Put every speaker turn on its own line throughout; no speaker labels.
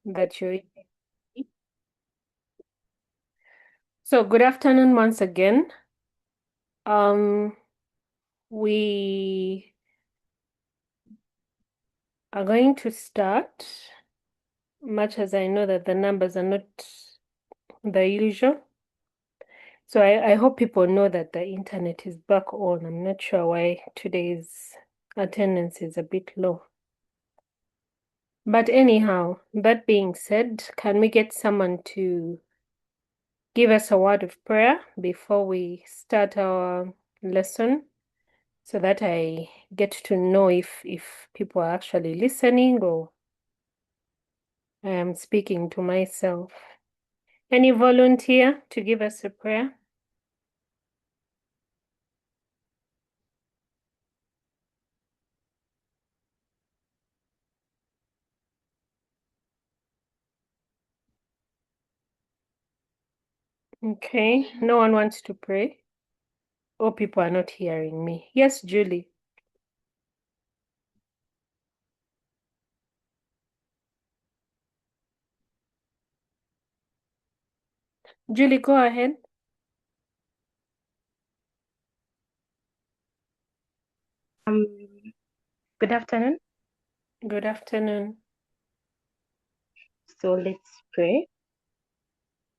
that you're. So good afternoon once again. We are going to start, much as I know that the numbers are not the usual. So I hope people know that the internet is back on. I'm not sure why today's attendance is a bit low. But anyhow, that being said, can we get someone to give us a word of prayer before we start our lesson, so that I get to know if people are actually listening or I am speaking to myself. Any volunteer to give us a prayer? Okay, no one wants to pray. Oh, people are not hearing me. Yes, Julie. Julie, go ahead.
Good afternoon.
Good afternoon.
So let's pray.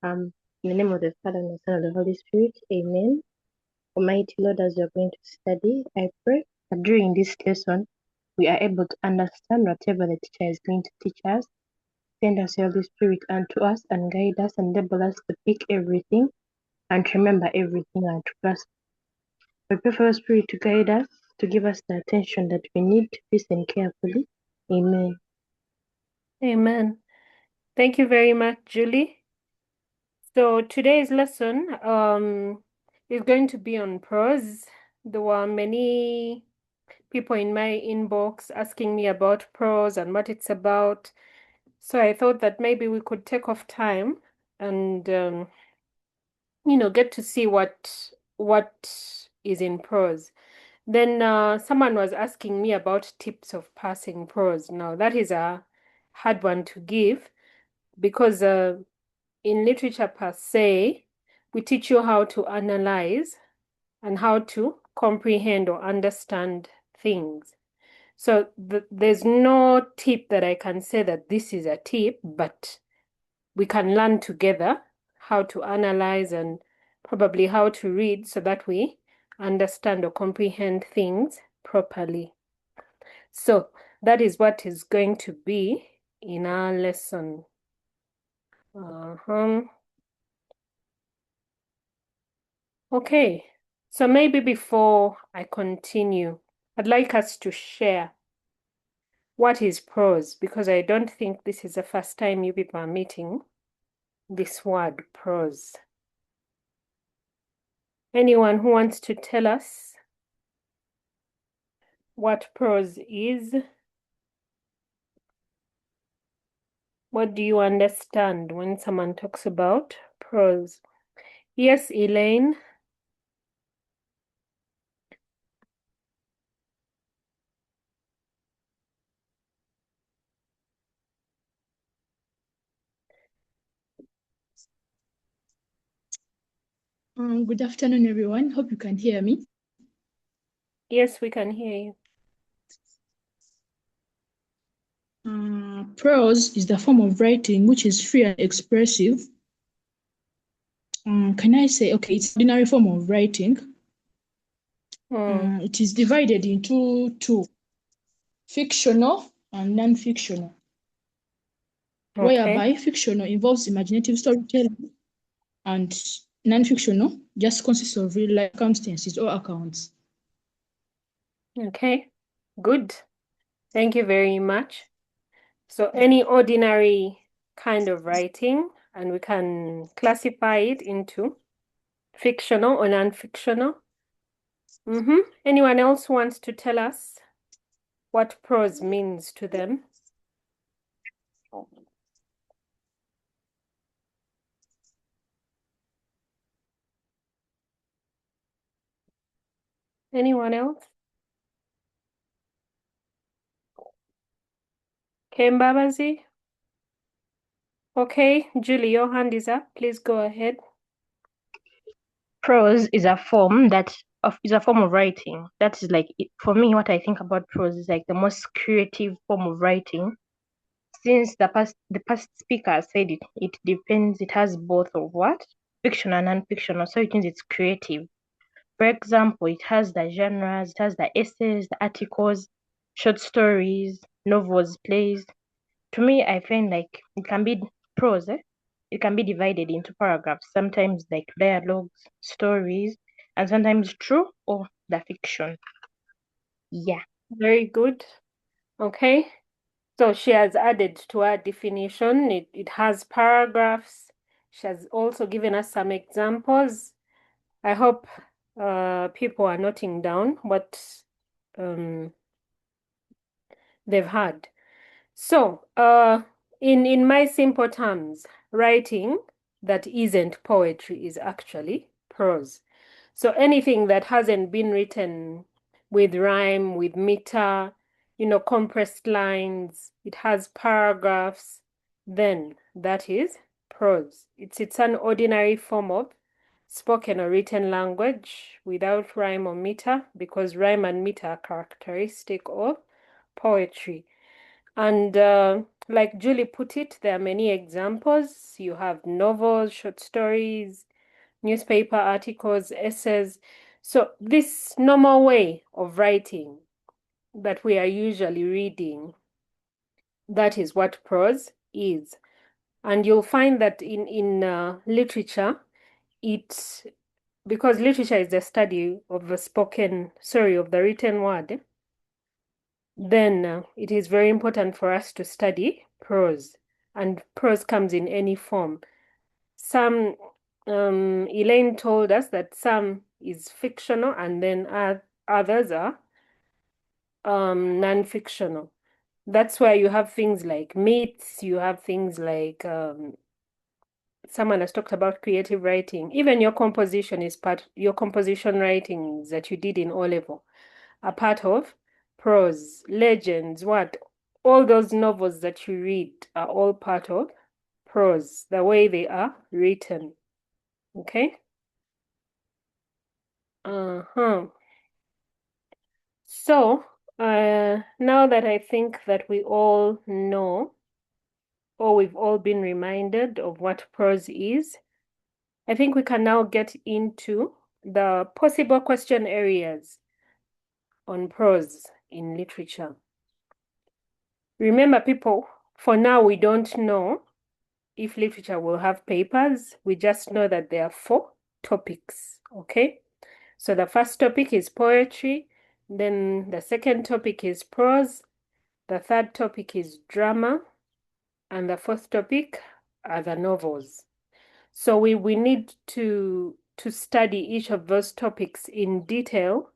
In the name of the Father and the Son and the Holy Spirit, Amen. Almighty Lord, as we are going to study, I pray that during this lesson we are able to understand whatever the teacher is going to teach us. Send us your Holy Spirit unto us and guide us and enable us to pick everything and remember everything and to grasp. We pray for your Spirit to guide us, to give us the attention that we need to listen carefully. Amen.
Amen. Thank you very much, Julie. So today's lesson is going to be on prose. There were many people in my inbox asking me about prose and what it's about. So I thought that maybe we could take off time and get to see what is in prose. Then someone was asking me about tips of passing prose. Now that is a hard one to give because in literature per se, we teach you how to analyze and how to comprehend or understand things. So there's no tip that I can say that this is a tip, but we can learn together how to analyze and probably how to read so that we understand or comprehend things properly. So that is what is going to be in our lesson. Okay, so maybe before I continue, I'd like us to share what is prose, because I don't think this is the first time you people are meeting this word prose. Anyone who wants to tell us what prose is? What do you understand when someone talks about prose? Yes, Elaine.
Good afternoon, everyone. Hope you can hear me.
Yes, we can hear
you. Prose is the form of writing which is free and expressive. Can I say, okay, it's an ordinary form of writing. It is divided into two, fictional and non-fictional. Whereby fictional involves imaginative storytelling and non-fictional just consists of real life circumstances or accounts.
Okay, good. Thank you very much. So any ordinary kind of writing, and we can classify it into fictional or non-fictional. Anyone else wants to tell us what prose means to them? Anyone else? Kembabazi? Okay, Julie, your hand is up. Please go ahead.
Prose is a form of writing. That is like for me, what I think about prose is like the most creative form of writing. Since the past speaker said it depends. It has both of what fiction and non-fictional, so it means it's creative. For example, it has the genres, it has the essays, the articles, short stories, novels, plays. To me, I find like it can be prose. It can be divided into paragraphs, sometimes like dialogues, stories, and sometimes true or the fiction. Yeah.
Very good. Okay. So she has added to our definition. It has paragraphs. She has also given us some examples. I hope people are noting down what um, they've had. So, in my simple terms, writing that isn't poetry is actually prose. So anything that hasn't been written with rhyme, with meter, compressed lines, it has paragraphs, then that is prose. It's an ordinary form of spoken or written language without rhyme or meter, because rhyme and meter are characteristic of poetry. And like Julie put it, there are many examples. You have novels, short stories, newspaper articles, essays. So this normal way of writing that we are usually reading, that is what prose is. And you'll find that in literature, it because literature is the study of the written word, then it is very important for us to study prose. And prose comes in any form. Some, Elaine told us that some is fictional and then others are non-fictional. That's why you have things like myths, you have things like someone has talked about creative writing. Even your composition writings that you did in O level are part of prose, legends, what? All those novels that you read are all part of prose, the way they are written. Okay? Uh-huh. So, now that I think that we all know, or we've all been reminded of what prose is, I think we can now get into the possible question areas on prose in literature. Remember, people, for now we don't know if literature will have papers. We just know that there are 4 topics, okay? So the first topic is poetry, then the second topic is prose, the third topic is drama, and the fourth topic are the novels. So we need to study each of those topics in detail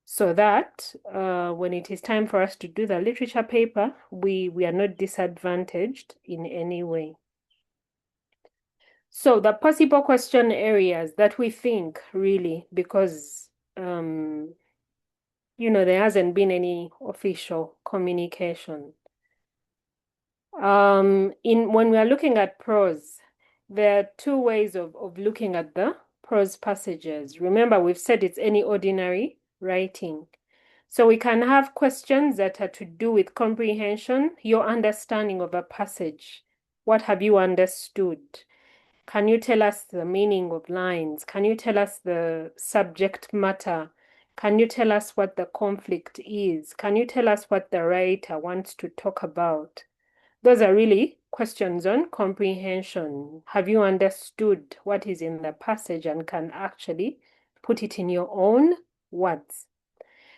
so that when it is time for us to do the literature paper, we are not disadvantaged in any way. So the possible question areas that we think really, because there hasn't been any official communication. When we are looking at prose, there are 2 ways of looking at the prose passages. Remember, we've said it's any ordinary writing. So we can have questions that are to do with comprehension, your understanding of a passage. What have you understood? Can you tell us the meaning of lines? Can you tell us the subject matter? Can you tell us what the conflict is? Can you tell us what the writer wants to talk about? Those are really questions on comprehension. Have you understood what is in the passage and can actually put it in your own words?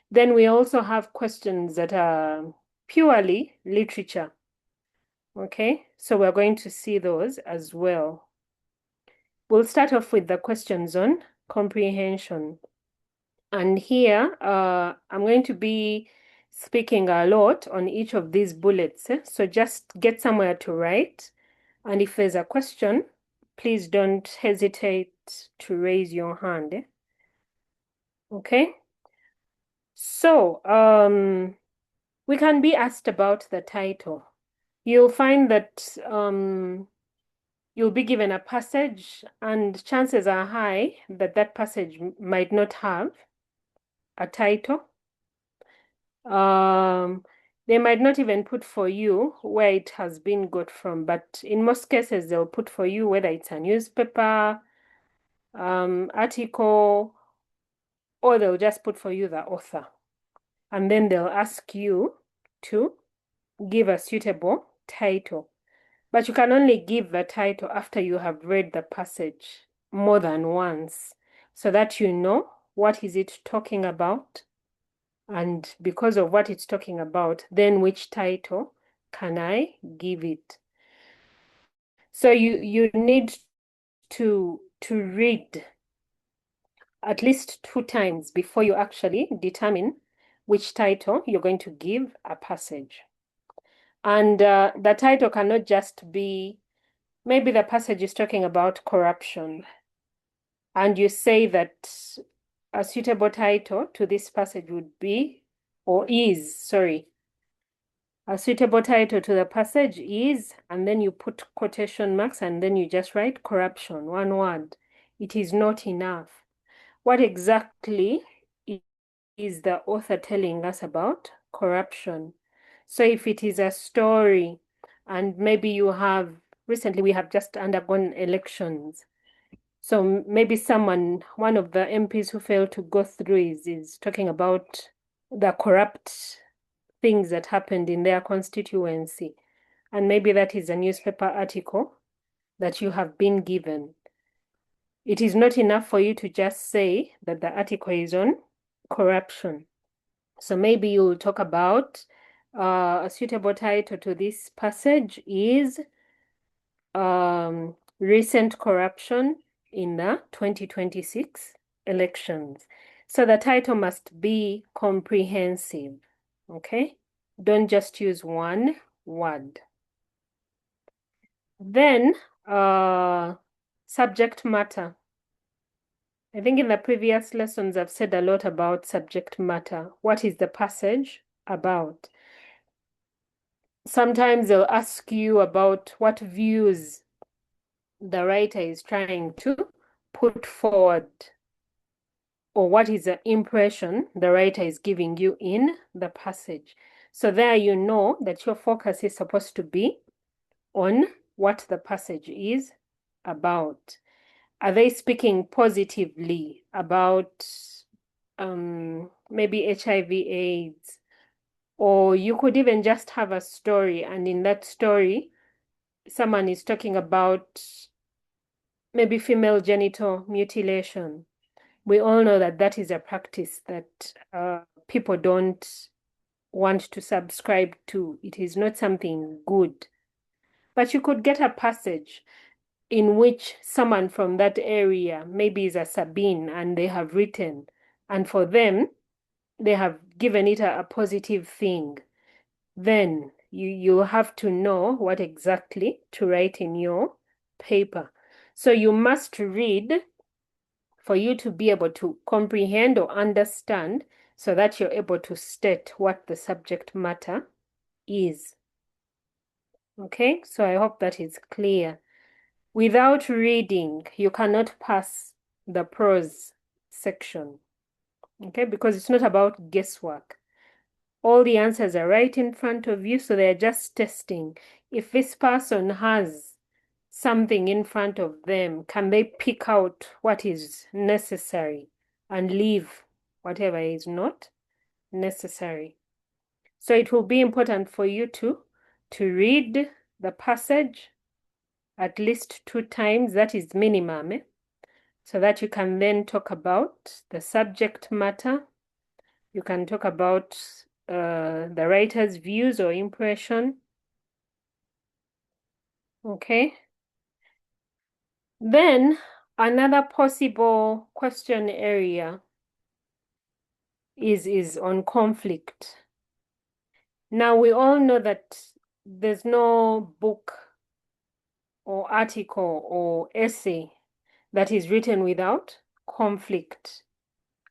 Then we also have questions that are purely literature. Okay, so we're going to see those as well. We'll start off with the questions on comprehension. And here, I'm going to be speaking a lot on each of these bullets. So just get somewhere to write. And if there's a question, please don't hesitate to raise your hand. Okay? So, we can be asked about the title. You'll find that you'll be given a passage, and chances are high that that passage might not have a title. They might not even put for you where it has been got from, but in most cases, they'll put for you whether it's a newspaper, article, or they'll just put for you the author. And then they'll ask you to give a suitable title. But you can only give the title after you have read the passage more than once, so that you know what is it talking about. And because of what it's talking about, then which title can I give it? So you need to read at least 2 times before you actually determine which title you're going to give a passage. And the title cannot just be, maybe the passage is talking about corruption, and you say that a suitable title to this passage would be, or is, sorry, a suitable title to the passage is, and then you put quotation marks, and then you just write corruption, one word. It is not enough. What exactly is the author telling us about corruption? So if it is a story, and maybe you have, recently we have just undergone elections. So maybe one of the MPs who failed to go through is talking about the corrupt things that happened in their constituency. And maybe that is a newspaper article that you have been given. It is not enough for you to just say that the article is on corruption. So maybe you'll talk about a suitable title to this passage is recent corruption in the 2026 elections. So the title must be comprehensive, okay? Don't just use one word. Then, subject matter. I think in the previous lessons, I've said a lot about subject matter. What is the passage about? Sometimes they'll ask you about what views the writer is trying to put forward, or what is the impression the writer is giving you in the passage. So there you know that your focus is supposed to be on what the passage is about. Are they speaking positively about maybe HIV/AIDS? Or you could even just have a story, and in that story, someone is talking about maybe female genital mutilation. We all know that that is a practice that people don't want to subscribe to. It is not something good. But you could get a passage in which someone from that area, maybe is a Sabine, and they have written, and for them, they have given it a positive thing. Then you have to know what exactly to write in your paper. So you must read for you to be able to comprehend or understand, so that you're able to state what the subject matter is. Okay, so I hope that is clear. Without reading, you cannot pass the prose section, okay, because it's not about guesswork. All the answers are right in front of you, so they're just testing. If this person has something in front of them, can they pick out what is necessary and leave whatever is not necessary? So it will be important for you to read the passage at least 2 times. That is minimum, so that you can then talk about the subject matter. You can talk about the writer's views or impression. Okay. Then another possible question area is on conflict. Now we all know that there's no book or article or essay that is written without conflict.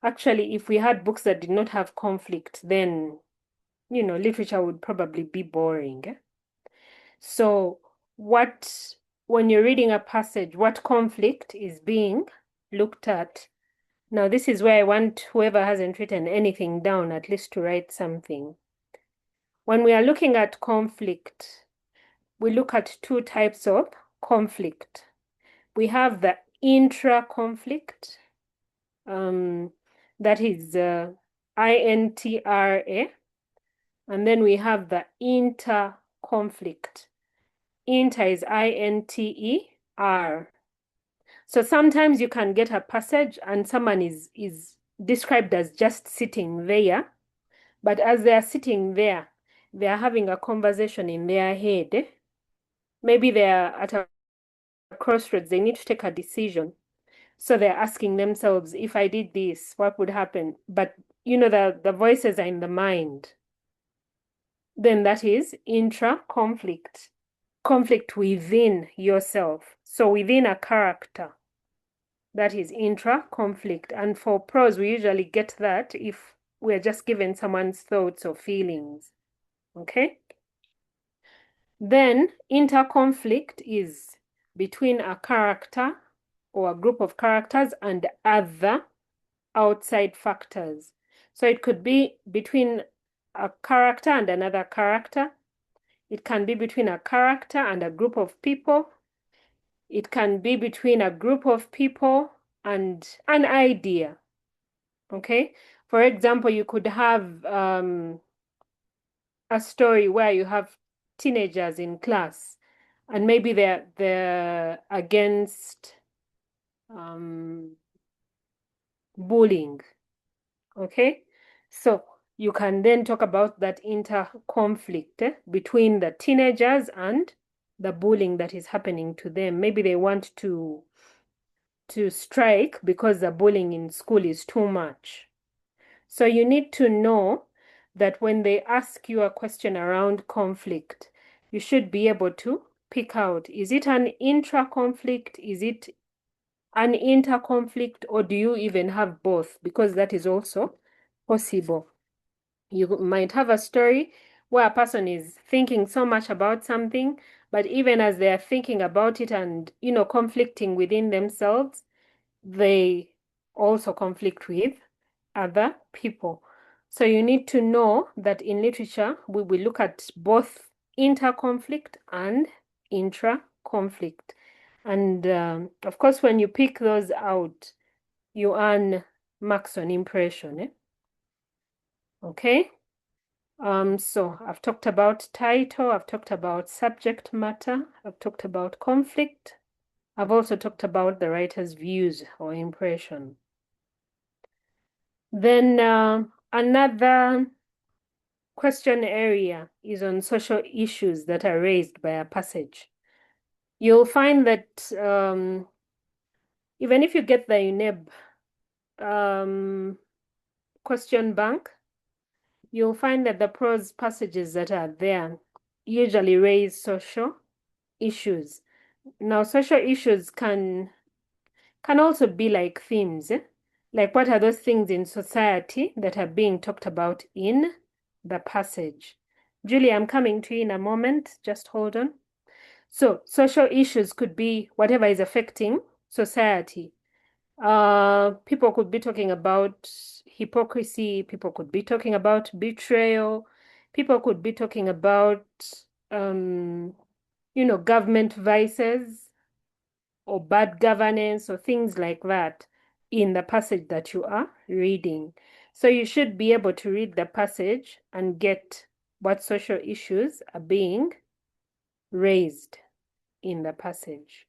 Actually, if we had books that did not have conflict, then, literature would probably be boring. So what when you're reading a passage, what conflict is being looked at. Now, this is where I want whoever hasn't written anything down at least to write something. When we are looking at conflict, we look at two types of conflict. We have the intra-conflict, that is INTRA, and then we have the inter-conflict. Inter is INTER. So sometimes you can get a passage and someone is described as just sitting there, but as they are sitting there, they are having a conversation in their head. Maybe they are at a crossroads, they need to take a decision. So they're asking themselves, if I did this, what would happen? But you know, the voices are in the mind. Then that is intra-conflict, conflict within yourself. So within a character, that is intra-conflict. And for prose, we usually get that if we're just given someone's thoughts or feelings. Okay? Then inter-conflict is between a character or a group of characters and other outside factors. So it could be between a character and another character. It can be between a character and a group of people. It can be between a group of people and an idea. Okay? For example, you could have a story where you have teenagers in class and maybe they're against bullying. Okay? So you can then talk about that inter-conflict between the teenagers and the bullying that is happening to them. Maybe they want to strike because the bullying in school is too much. So you need to know that when they ask you a question around conflict, you should be able to pick out, is it an intra-conflict? Is it an inter-conflict? Or do you even have both? Because that is also possible. You might have a story where a person is thinking so much about something, but even as they are thinking about it and, you know, conflicting within themselves, they also conflict with other people. So you need to know that in literature, we will look at both inter-conflict and intra-conflict. And of course, when you pick those out, you earn marks on impression. Okay? So I've talked about title, I've talked about subject matter, I've talked about conflict. I've also talked about the writer's views or impression. Then another question area is on social issues that are raised by a passage. You'll find that even if you get the UNEB question bank, you'll find that the prose passages that are there usually raise social issues. Now, social issues can also be like themes. Like, what are those things in society that are being talked about in the passage? Julie, I'm coming to you in a moment. Just hold on. So, social issues could be whatever is affecting society. People could be talking about hypocrisy. People could be talking about betrayal. People could be talking about, government vices or bad governance or things like that in the passage that you are reading. So you should be able to read the passage and get what social issues are being raised in the passage.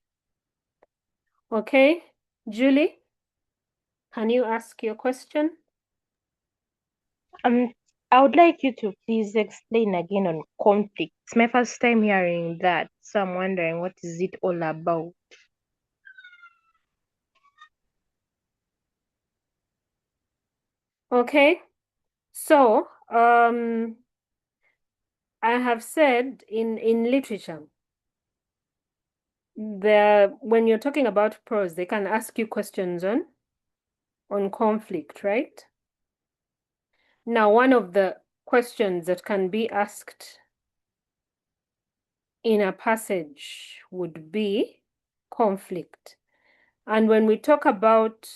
Okay, Julie, can you ask your question?
I would like you to please explain again on conflict. It's my first time hearing that, so I'm wondering what is it all about?
Okay, so I have said in literature, when you're talking about prose, they can ask you questions on conflict, right? Now, one of the questions that can be asked in a passage would be, conflict. And when we talk about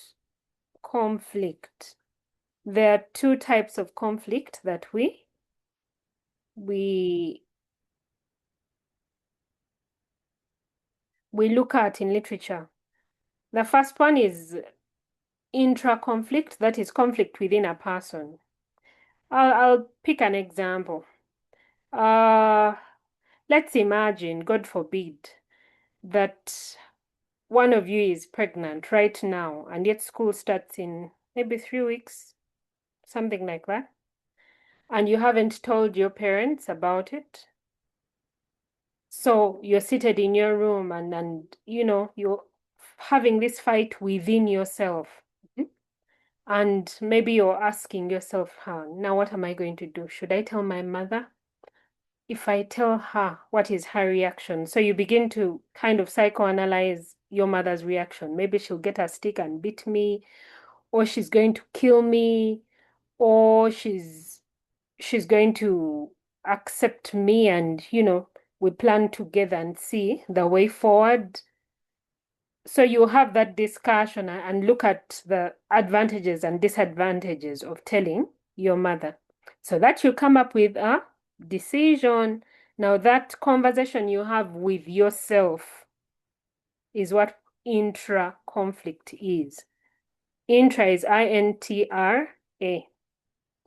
conflict, there are two types of conflict that we look at in literature. The first one is intra-conflict, that is conflict within a person. I'll pick an example. Let's imagine, God forbid, that one of you is pregnant right now, and yet school starts in maybe 3 weeks, something like that, and you haven't told your parents about it. So you're seated in your room and you're having this fight within yourself. And maybe you're asking yourself, now what am I going to do? Should I tell my mother? If I tell her, what is her reaction? So you begin to kind of psychoanalyze your mother's reaction. Maybe she'll get a stick and beat me, or she's going to kill me, or she's going to accept me, and we plan together and see the way forward. So you have that discussion and look at the advantages and disadvantages of telling your mother, so that you come up with a decision. Now that conversation you have with yourself is what intra-conflict is. Intra is I-N-T-R-A.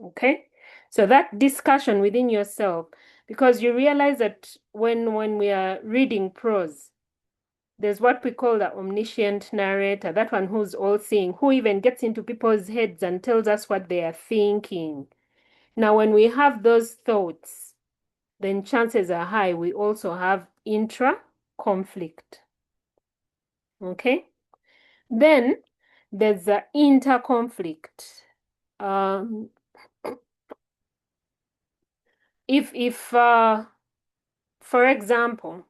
Okay? So that discussion within yourself, because you realize that when we are reading prose, there's what we call the omniscient narrator, that one who's all-seeing, who even gets into people's heads and tells us what they are thinking. Now, when we have those thoughts, then chances are high we also have intra-conflict. Okay? Then there's the inter-conflict. If for example,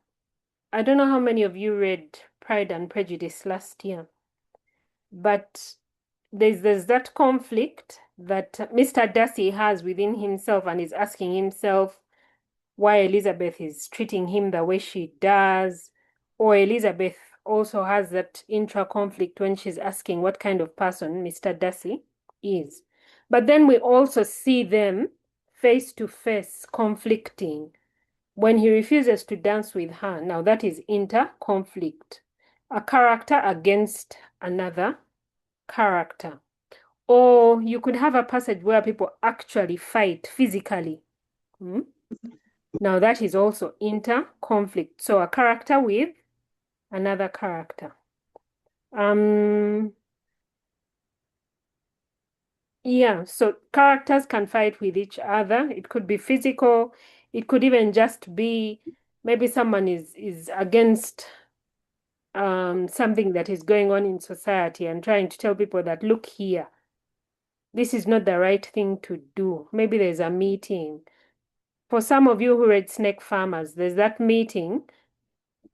I don't know how many of you read Pride and Prejudice last year, but there's that conflict that Mr. Darcy has within himself, and is asking himself why Elizabeth is treating him the way she does. Or Elizabeth also has that intra-conflict when she's asking what kind of person Mr. Darcy is. But then we also see them face to face conflicting when he refuses to dance with her. Now that is inter-conflict. A character against another character. Or you could have a passage where people actually fight physically. Now that is also inter-conflict. So a character with another character. Yeah, so characters can fight with each other. It could be physical. It could even just be maybe someone is against something that is going on in society and trying to tell people that, look here, this is not the right thing to do. Maybe there's a meeting. For some of you who read Snake Farmers, there's that meeting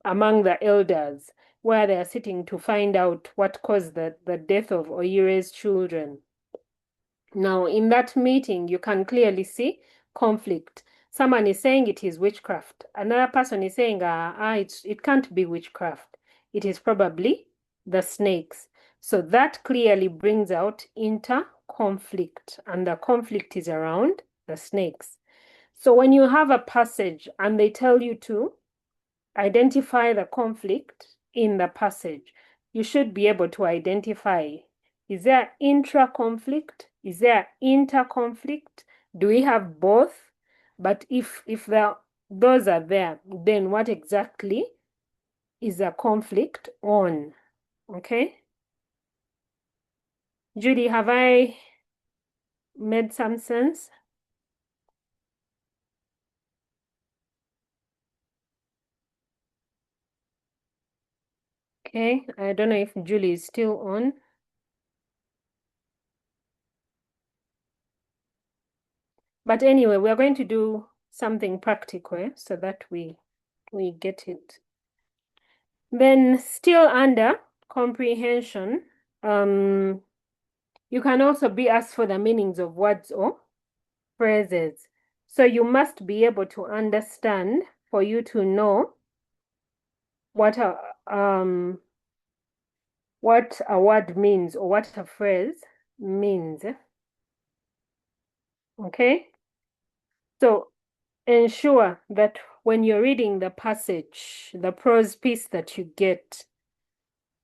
among the elders where they are sitting to find out what caused the death of Oyire's children. Now, in that meeting, you can clearly see conflict. Someone is saying it is witchcraft. Another person is saying, it can't be witchcraft. It is probably the snakes. So that clearly brings out inter-conflict, and the conflict is around the snakes. So when you have a passage and they tell you to identify the conflict in the passage, you should be able to identify, is there intra-conflict? Is there inter-conflict? Do we have both? But if those are there, then what exactly is a conflict on? Okay? Judy, have I made some sense? Okay, I don't know if Julie is still on. But anyway, we're going to do something practical so that we get it. Then still under comprehension, you can also be asked for the meanings of words or phrases. So you must be able to understand for you to know what what a word means or what a phrase means. Okay? So ensure that when you're reading the passage, the prose piece that you get,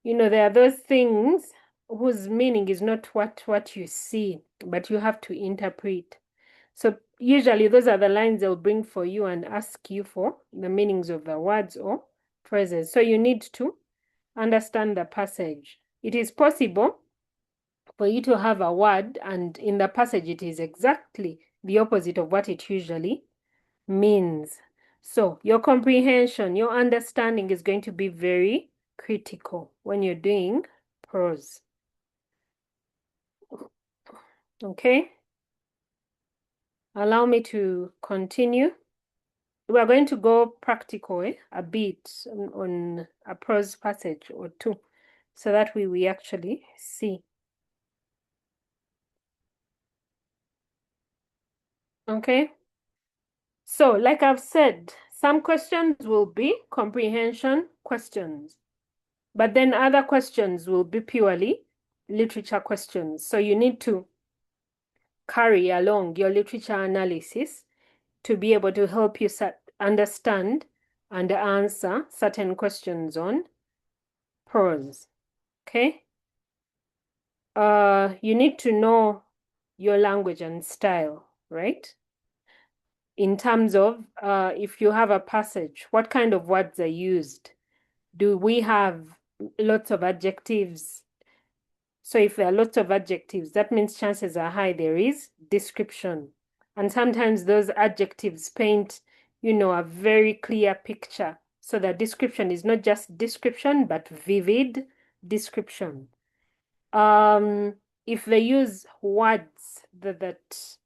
there are those things whose meaning is not what you see, but you have to interpret. So usually those are the lines they'll bring for you and ask you for the meanings of the words or phrases. So you need to understand the passage. It is possible for you to have a word and in the passage it is exactly the opposite of what it usually means. So your comprehension, your understanding is going to be very critical when you're doing prose. Okay? Allow me to continue. We're going to go practical a bit on a prose passage or two so that we actually see. Okay? So, like I've said, some questions will be comprehension questions, but then other questions will be purely literature questions. So you need to carry along your literature analysis to be able to help you understand and answer certain questions on prose. Okay? You need to know your language and style, right? In terms of if you have a passage, what kind of words are used? Do we have lots of adjectives? So if there are lots of adjectives, that means chances are high there is description. And sometimes those adjectives paint, a very clear picture. So the description is not just description, but vivid description. If they use words that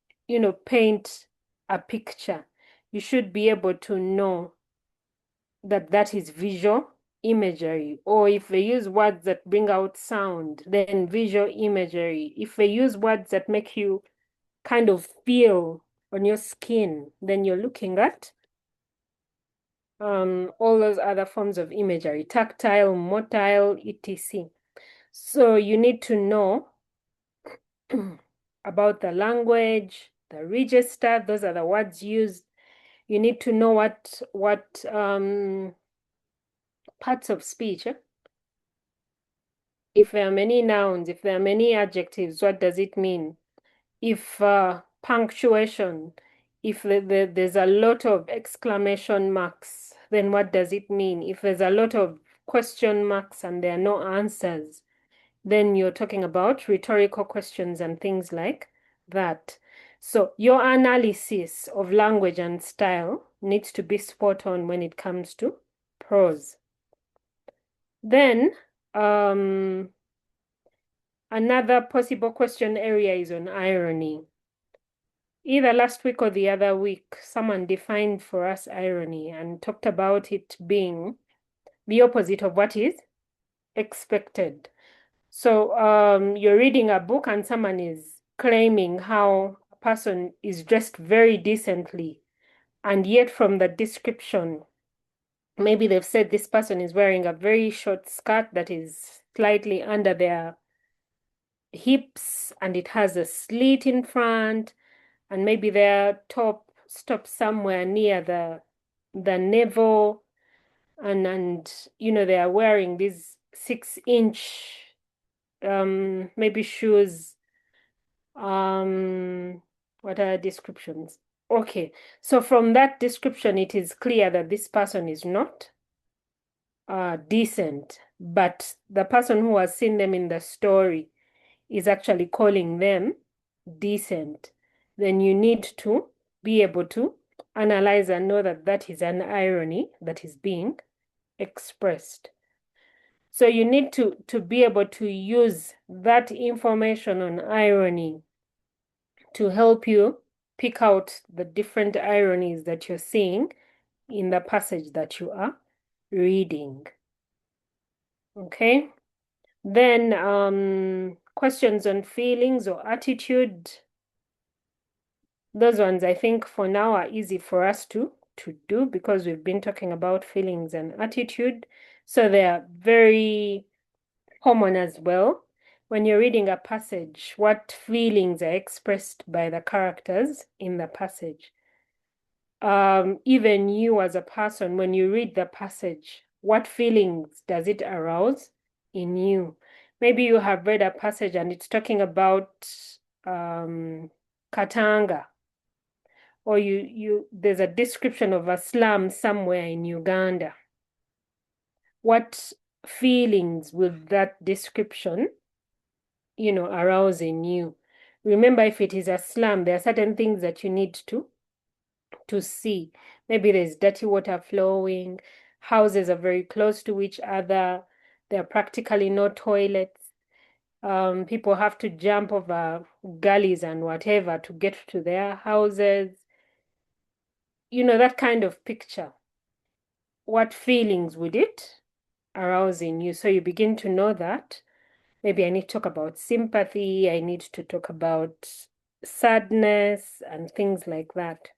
paint a picture, you should be able to know that is visual imagery. Or if they use words that bring out sound, then visual imagery. If they use words that make you kind of feel on your skin, then you're looking at all those other forms of imagery, tactile, motile, etc. So you need to know about the language, the register, those are the words used. You need to know what parts of speech. If there are many nouns, if there are many adjectives, what does it mean? If punctuation, if there's a lot of exclamation marks, then what does it mean? If there's a lot of question marks and there are no answers, then you're talking about rhetorical questions and things like that. So your analysis of language and style needs to be spot on when it comes to prose. Then another possible question area is on irony. Either last week or the other week, someone defined for us irony and talked about it being the opposite of what is expected. So you're reading a book and someone is claiming how a person is dressed very decently, and yet from the description, maybe they've said this person is wearing a very short skirt that is slightly under their hips and it has a slit in front, and maybe their top stops somewhere near the navel, and they are wearing these 6-inch maybe shoes. What are descriptions? Okay, so from that description, it is clear that this person is not decent, but the person who has seen them in the story is actually calling them decent. Then you need to be able to analyze and know that is an irony that is being expressed. So you need to be able to use that information on irony to help you pick out the different ironies that you're seeing in the passage that you are reading. Okay? Then questions on feelings or attitude. Those ones I think for now are easy for us to do because we've been talking about feelings and attitude. So they are very common as well. When you're reading a passage, what feelings are expressed by the characters in the passage? Even you as a person, when you read the passage, what feelings does it arouse in you? Maybe you have read a passage and it's talking about Katanga, or there's a description of a slum somewhere in Uganda. What feelings will that description, arouse in you? Remember, if it is a slum, there are certain things that you need to see. Maybe there's dirty water flowing, houses are very close to each other, there are practically no toilets. People have to jump over gullies and whatever to get to their houses. That kind of picture. What feelings would it arouse in you? So you begin to know that maybe I need to talk about sympathy, I need to talk about sadness and things like that.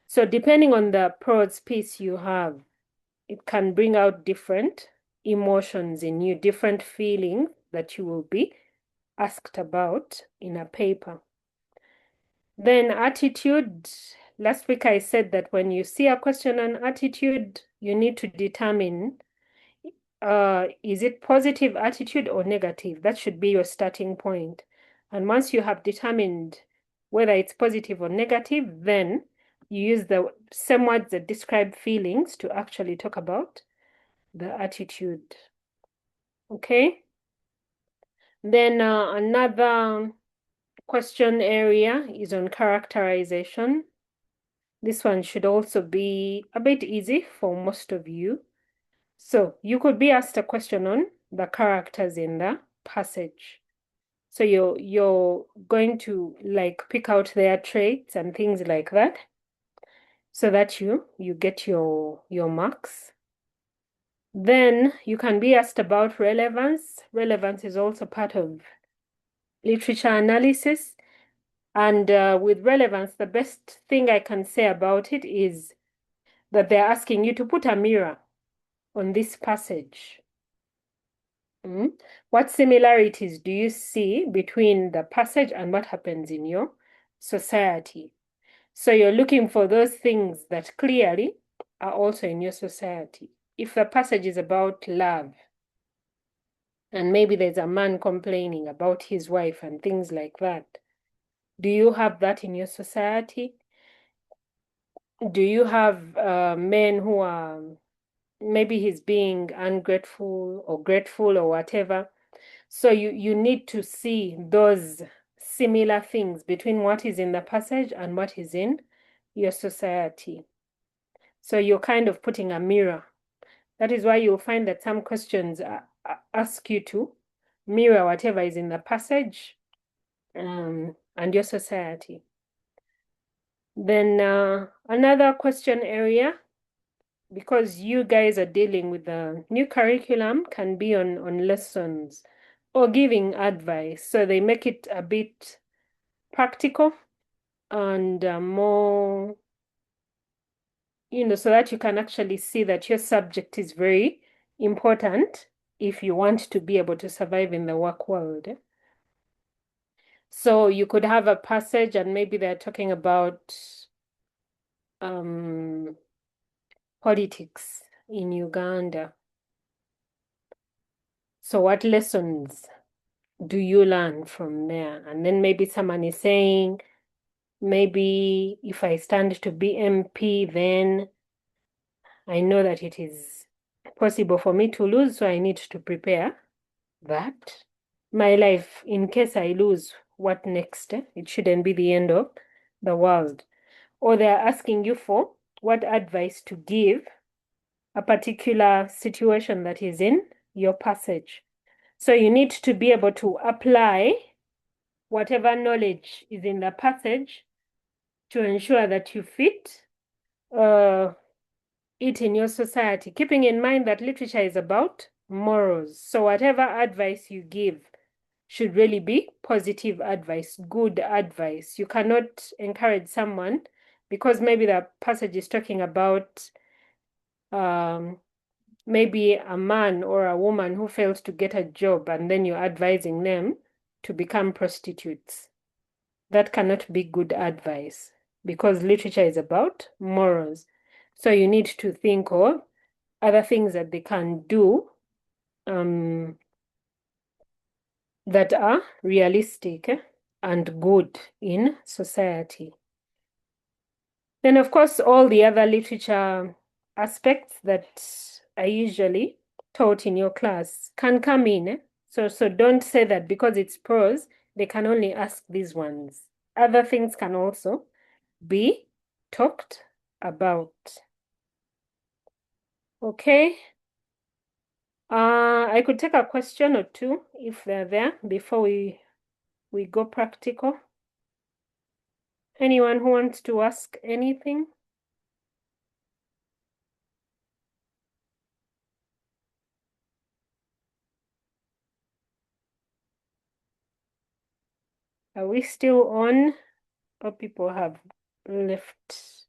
So depending on the prose piece you have, it can bring out different emotions in you, different feelings that you will be asked about in a paper. Then attitude. Last week I said that when you see a question on attitude, you need to determine is it positive attitude or negative? That should be your starting point. And once you have determined whether it's positive or negative, then you use the same words that describe feelings to actually talk about the attitude. Okay? Then another question area is on characterization. This one should also be a bit easy for most of you. So you could be asked a question on the characters in the passage. So you're going to like pick out their traits and things like that, so that you get your marks. Then you can be asked about relevance. Relevance is also part of literature analysis. And with relevance, the best thing I can say about it is that they're asking you to put a mirror on this passage. What similarities do you see between the passage and what happens in your society? So you're looking for those things that clearly are also in your society. If the passage is about love, and maybe there's a man complaining about his wife and things like that, do you have that in your society? Do you have men who are, maybe he's being ungrateful or grateful or whatever? So you need to see those similar things between what is in the passage and what is in your society. So you're kind of putting a mirror. That is why you'll find that some questions ask you to mirror whatever is in the passage and your society. Then another question area, because you guys are dealing with the new curriculum, can be on lessons or giving advice. So they make it a bit practical and more, so that you can actually see that your subject is very important if you want to be able to survive in the work world. So you could have a passage and maybe they're talking about politics in Uganda. So what lessons do you learn from there? And then maybe someone is saying, maybe if I stand to be MP, then I know that it is possible for me to lose, so I need to prepare that. My life, in case I lose, what next? It shouldn't be the end of the world. Or they're asking you for what advice to give a particular situation that is in your passage. So you need to be able to apply whatever knowledge is in the passage to ensure that you fit it in your society, keeping in mind that literature is about morals. So whatever advice you give should really be positive advice, good advice. You cannot encourage someone because maybe the passage is talking about maybe a man or a woman who fails to get a job and then you're advising them to become prostitutes. That cannot be good advice because literature is about morals. So you need to think of other things that they can do that are realistic and good in society. Then, of course, all the other literature aspects that are usually taught in your class can come in. So don't say that because it's prose, they can only ask these ones. Other things can also be talked about. Okay. I could take a question or two if they're there before we go practical. Anyone who wants to ask anything? Are we still on, or people have left?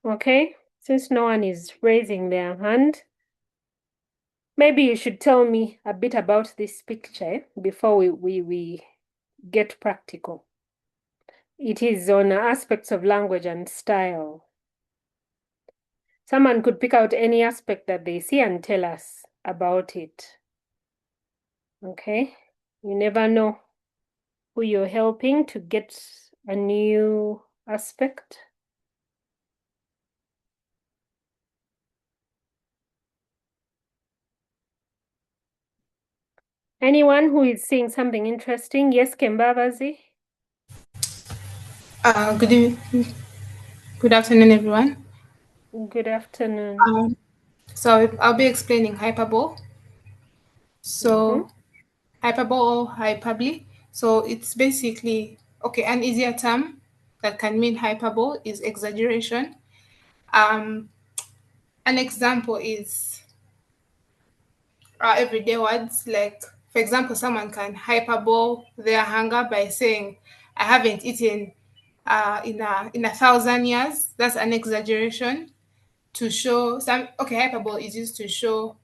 Okay, since no one is raising their hand, maybe you should tell me a bit about this picture before we get practical. It is on aspects of language and style. Someone could pick out any aspect that they see and tell us about it. Okay, you never know who you're helping to get a new aspect. Anyone who is seeing something interesting? Yes, Kembabazi.
Good afternoon, everyone.
Good afternoon.
So I'll be explaining hyperbole. So hyperbole or hyperbole. So it's basically an easier term that can mean hyperbole is exaggeration. An example is everyday words. Like, for example, someone can hyperbole their hunger by saying, "I haven't eaten in a thousand years." That's an exaggeration to show some. Okay, hyperbole is used to show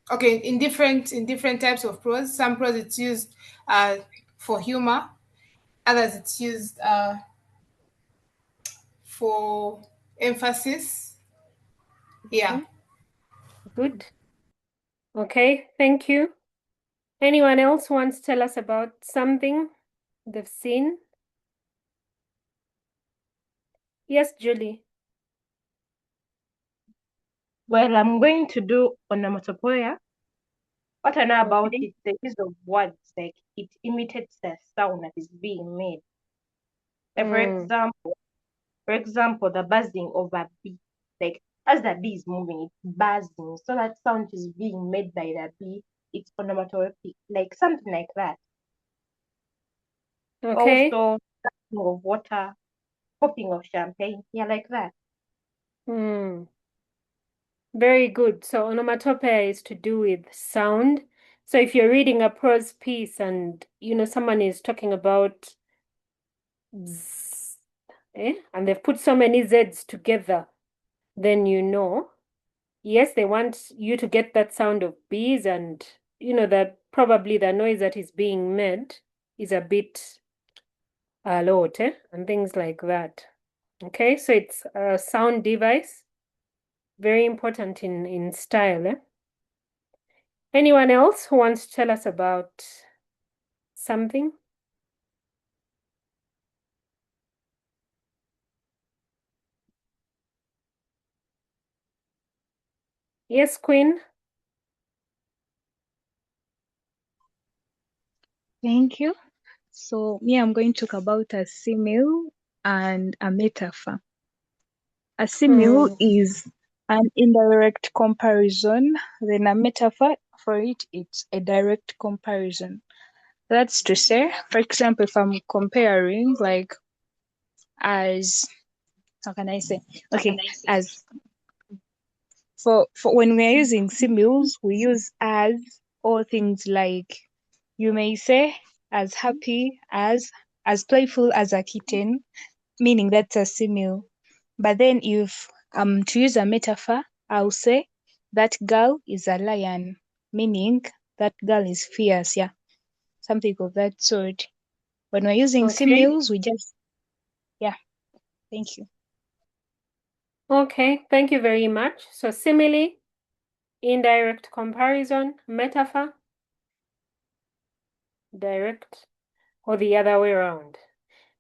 in different types of prose. Some prose it's used for humor, others it's used for emphasis. Yeah.
Good. Okay, thank you. Anyone else wants to tell us about something they've seen? Yes, Julie.
Well, I'm going to do onomatopoeia. What I know about
Okay.
it, the use of words, like it imitates the sound that is being made. Like for example, the buzzing of a bee. Like as the bee is moving, it's buzzing. So that sound is being made by the bee. It's onomatopoeic, like something like that.
Okay.
Also, splashing of water, popping of champagne. Yeah, like that.
Very good. So onomatopoeia is to do with sound. So if you're reading a prose piece and someone is talking about zzz, and they've put so many Z's together, then yes, they want you to get that sound of bees, and that probably the noise that is being made is a bit low, and things like that. Okay, so it's a sound device, very important in style. Anyone else who wants to tell us about something? Yes, Queen.
Thank you. So I'm going to talk about a simile and a metaphor. A simile is an indirect comparison, then a metaphor for it's a direct comparison. That's to say, for example, if I'm comparing like as how can I say? Okay, as for when we're using similes, we use or things like you may say as happy as playful as a kitten, meaning that's a simile. But then if to use a metaphor, I'll say that girl is a lion, meaning that girl is fierce, yeah, something of that sort. When we're using
Okay.
similes, we just, yeah, thank you.
Okay, thank you very much. So simile, indirect comparison, metaphor, direct, or the other way around.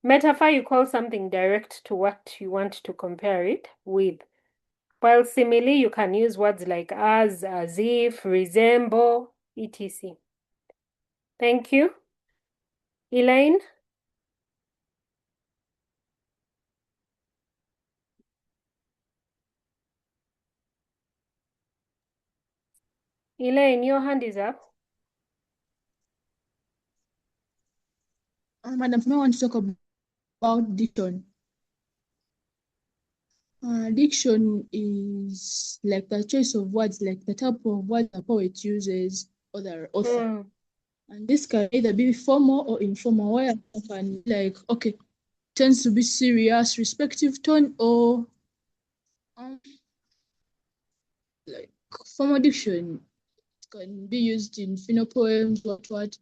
Metaphor, you call something direct to what you want to compare it with. While simile, you can use words like as if, resemble, etc. Thank you. Elaine? Elaine, your hand is up.
Madam, I want to talk about diction. Diction is like the choice of words, like the type of words the poet uses or the author. And this can either be formal or informal, where I can be like, okay, tends to be serious, respective tone, or like formal diction can be used in poems, what.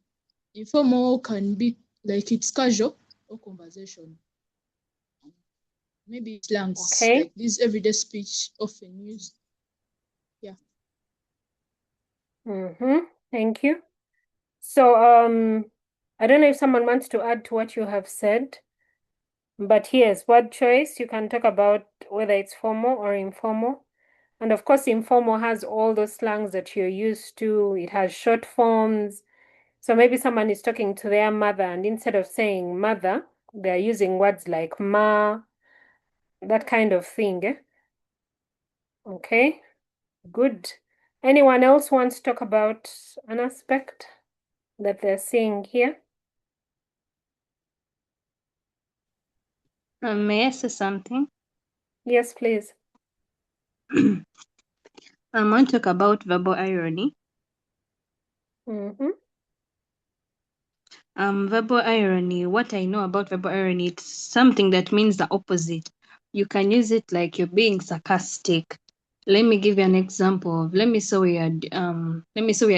Informal can be like it's casual or conversation. Maybe slangs,
Okay.
like this everyday speech often used. Yeah.
Thank you. So, I don't know if someone wants to add to what you have said, but here's word choice. You can talk about whether it's formal or informal. And of course, informal has all those slangs that you're used to. It has short forms. So maybe someone is talking to their mother, and instead of saying mother, they're using words like ma, that kind of thing. Okay, good. Anyone else wants to talk about an aspect that they're seeing here?
May I say something?
Yes, please.
I want to talk about verbal irony. Verbal irony, what I know about verbal irony, it's something that means the opposite. You can use it like you're being sarcastic. Let me give you an example. Let me say we are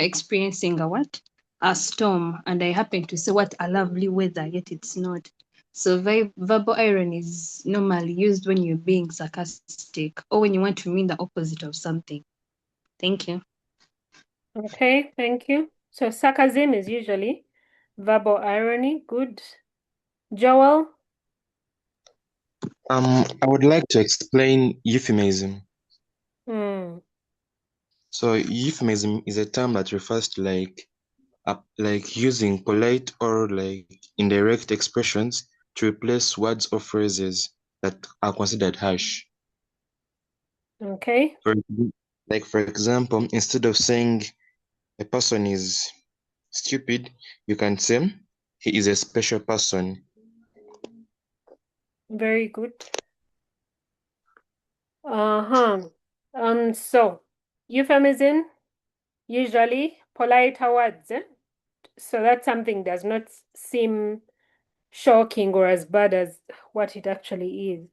experiencing a what? A storm, and I happen to say what a lovely weather, yet it's not. So verbal irony is normally used when you're being sarcastic or when you want to mean the opposite of something. Thank you.
Okay, thank you. So sarcasm is usually verbal irony. Good. Joel?
I would like to explain euphemism.
Hmm.
So euphemism is a term that refers to like using polite or like indirect expressions to replace words or phrases that are considered harsh.
Okay.
For example, instead of saying a person is stupid, you can say he is a special person.
Very good. So euphemism, usually polite words. So that something does not seem shocking or as bad as what it actually is.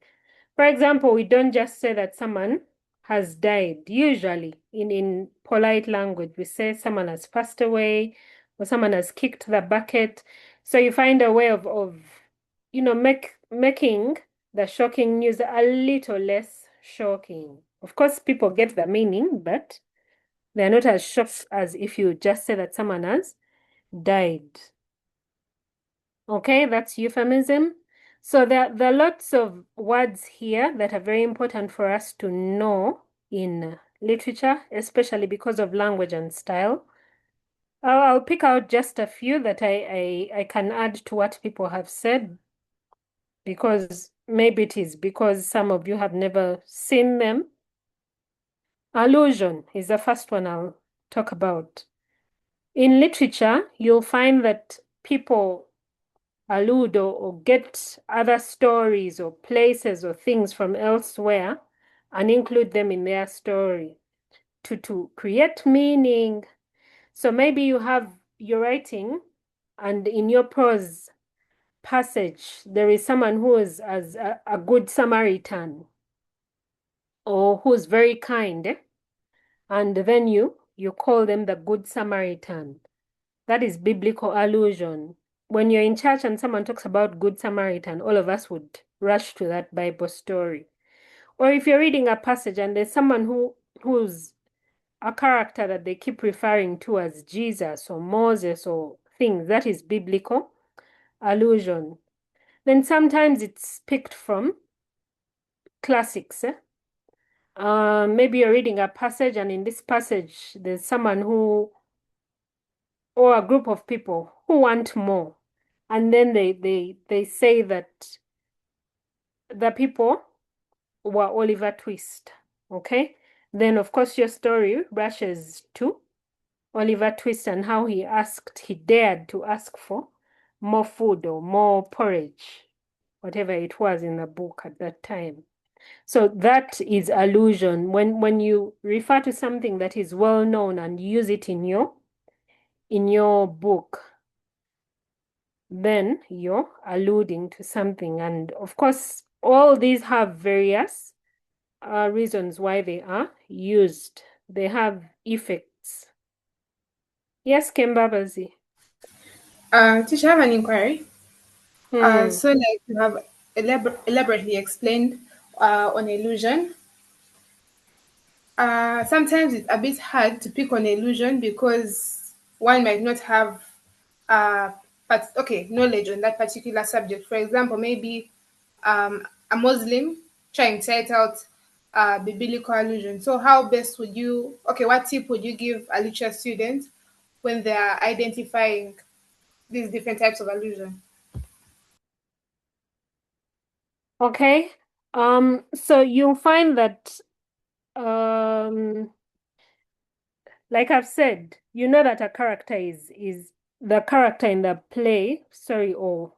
For example, we don't just say that someone has died. Usually, in polite language, we say someone has passed away or someone has kicked the bucket. So you find a way of making the shocking news a little less shocking. Of course, people get the meaning, but they're not as shocked as if you just say that someone has died. Okay, that's euphemism. So there are lots of words here that are very important for us to know in literature, especially because of language and style. I'll pick out just a few that I can add to what people have said, because maybe it is because some of you have never seen them. Allusion is the first one I'll talk about. In literature, you'll find that people allude or get other stories or places or things from elsewhere and include them in their story to create meaning. So maybe you're writing, and in your prose passage, there is someone who is as a good Samaritan. or who's very kind, and then you call them the Good Samaritan. That is biblical allusion. When you're in church and someone talks about Good Samaritan, all of us would rush to that Bible story. Or if you're reading a passage and there's someone who's a character that they keep referring to as Jesus or Moses or things, that is biblical allusion. Then sometimes it's picked from classics. Maybe you're reading a passage and in this passage there's someone who, or a group of people who want more. And then they say that the people were Oliver Twist. Okay? Then of course your story rushes to Oliver Twist and how he dared to ask for more food or more porridge, whatever it was in the book at that time. So that is allusion. When you refer to something that is well known and use it in your book, then you're alluding to something. And of course, all these have various reasons why they are used. They have effects. Yes, Kembabazi.
Teacher, I have an inquiry.
Hmm.
So like you have elaborately explained on illusion. Sometimes it's a bit hard to pick on illusion because one might not have knowledge on that particular subject. For example, maybe a Muslim trying to set out biblical allusion. So how best would you, what tip would you give a literature student when they are identifying these different types of allusion?
Okay. So you'll find that um like I've said, you know that a character is the character in the play, sorry, or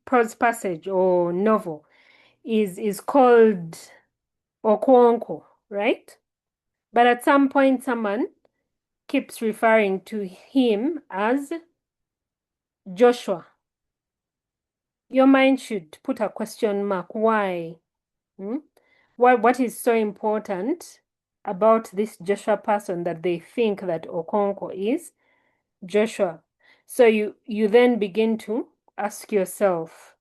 prose passage or novel is called Okwonko, right? But at some point someone keeps referring to him as Joshua. Your mind should put a question mark. Why? Hmm? What is so important about this Joshua person that they think that Okonko is Joshua? So you then begin to ask yourself,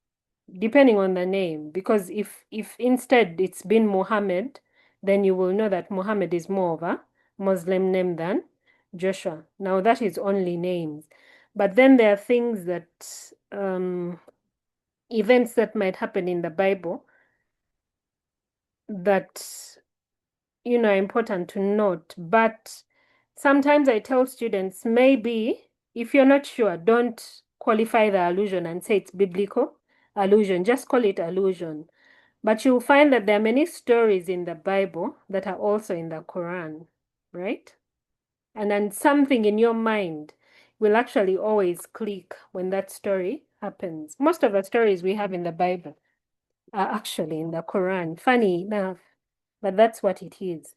depending on the name, because if instead it's been Muhammad, then you will know that Muhammad is more of a Muslim name than Joshua. Now that is only names. But then there are things that events that might happen in the Bible that are important to note. But sometimes I tell students, maybe if you're not sure, don't qualify the allusion and say it's biblical allusion. Just call it allusion. But you'll find that there are many stories in the Bible that are also in the Quran, right? And then something in your mind will actually always click when that story happens. Most of the stories we have in the Bible are actually in the Quran. Funny enough, but that's what it is.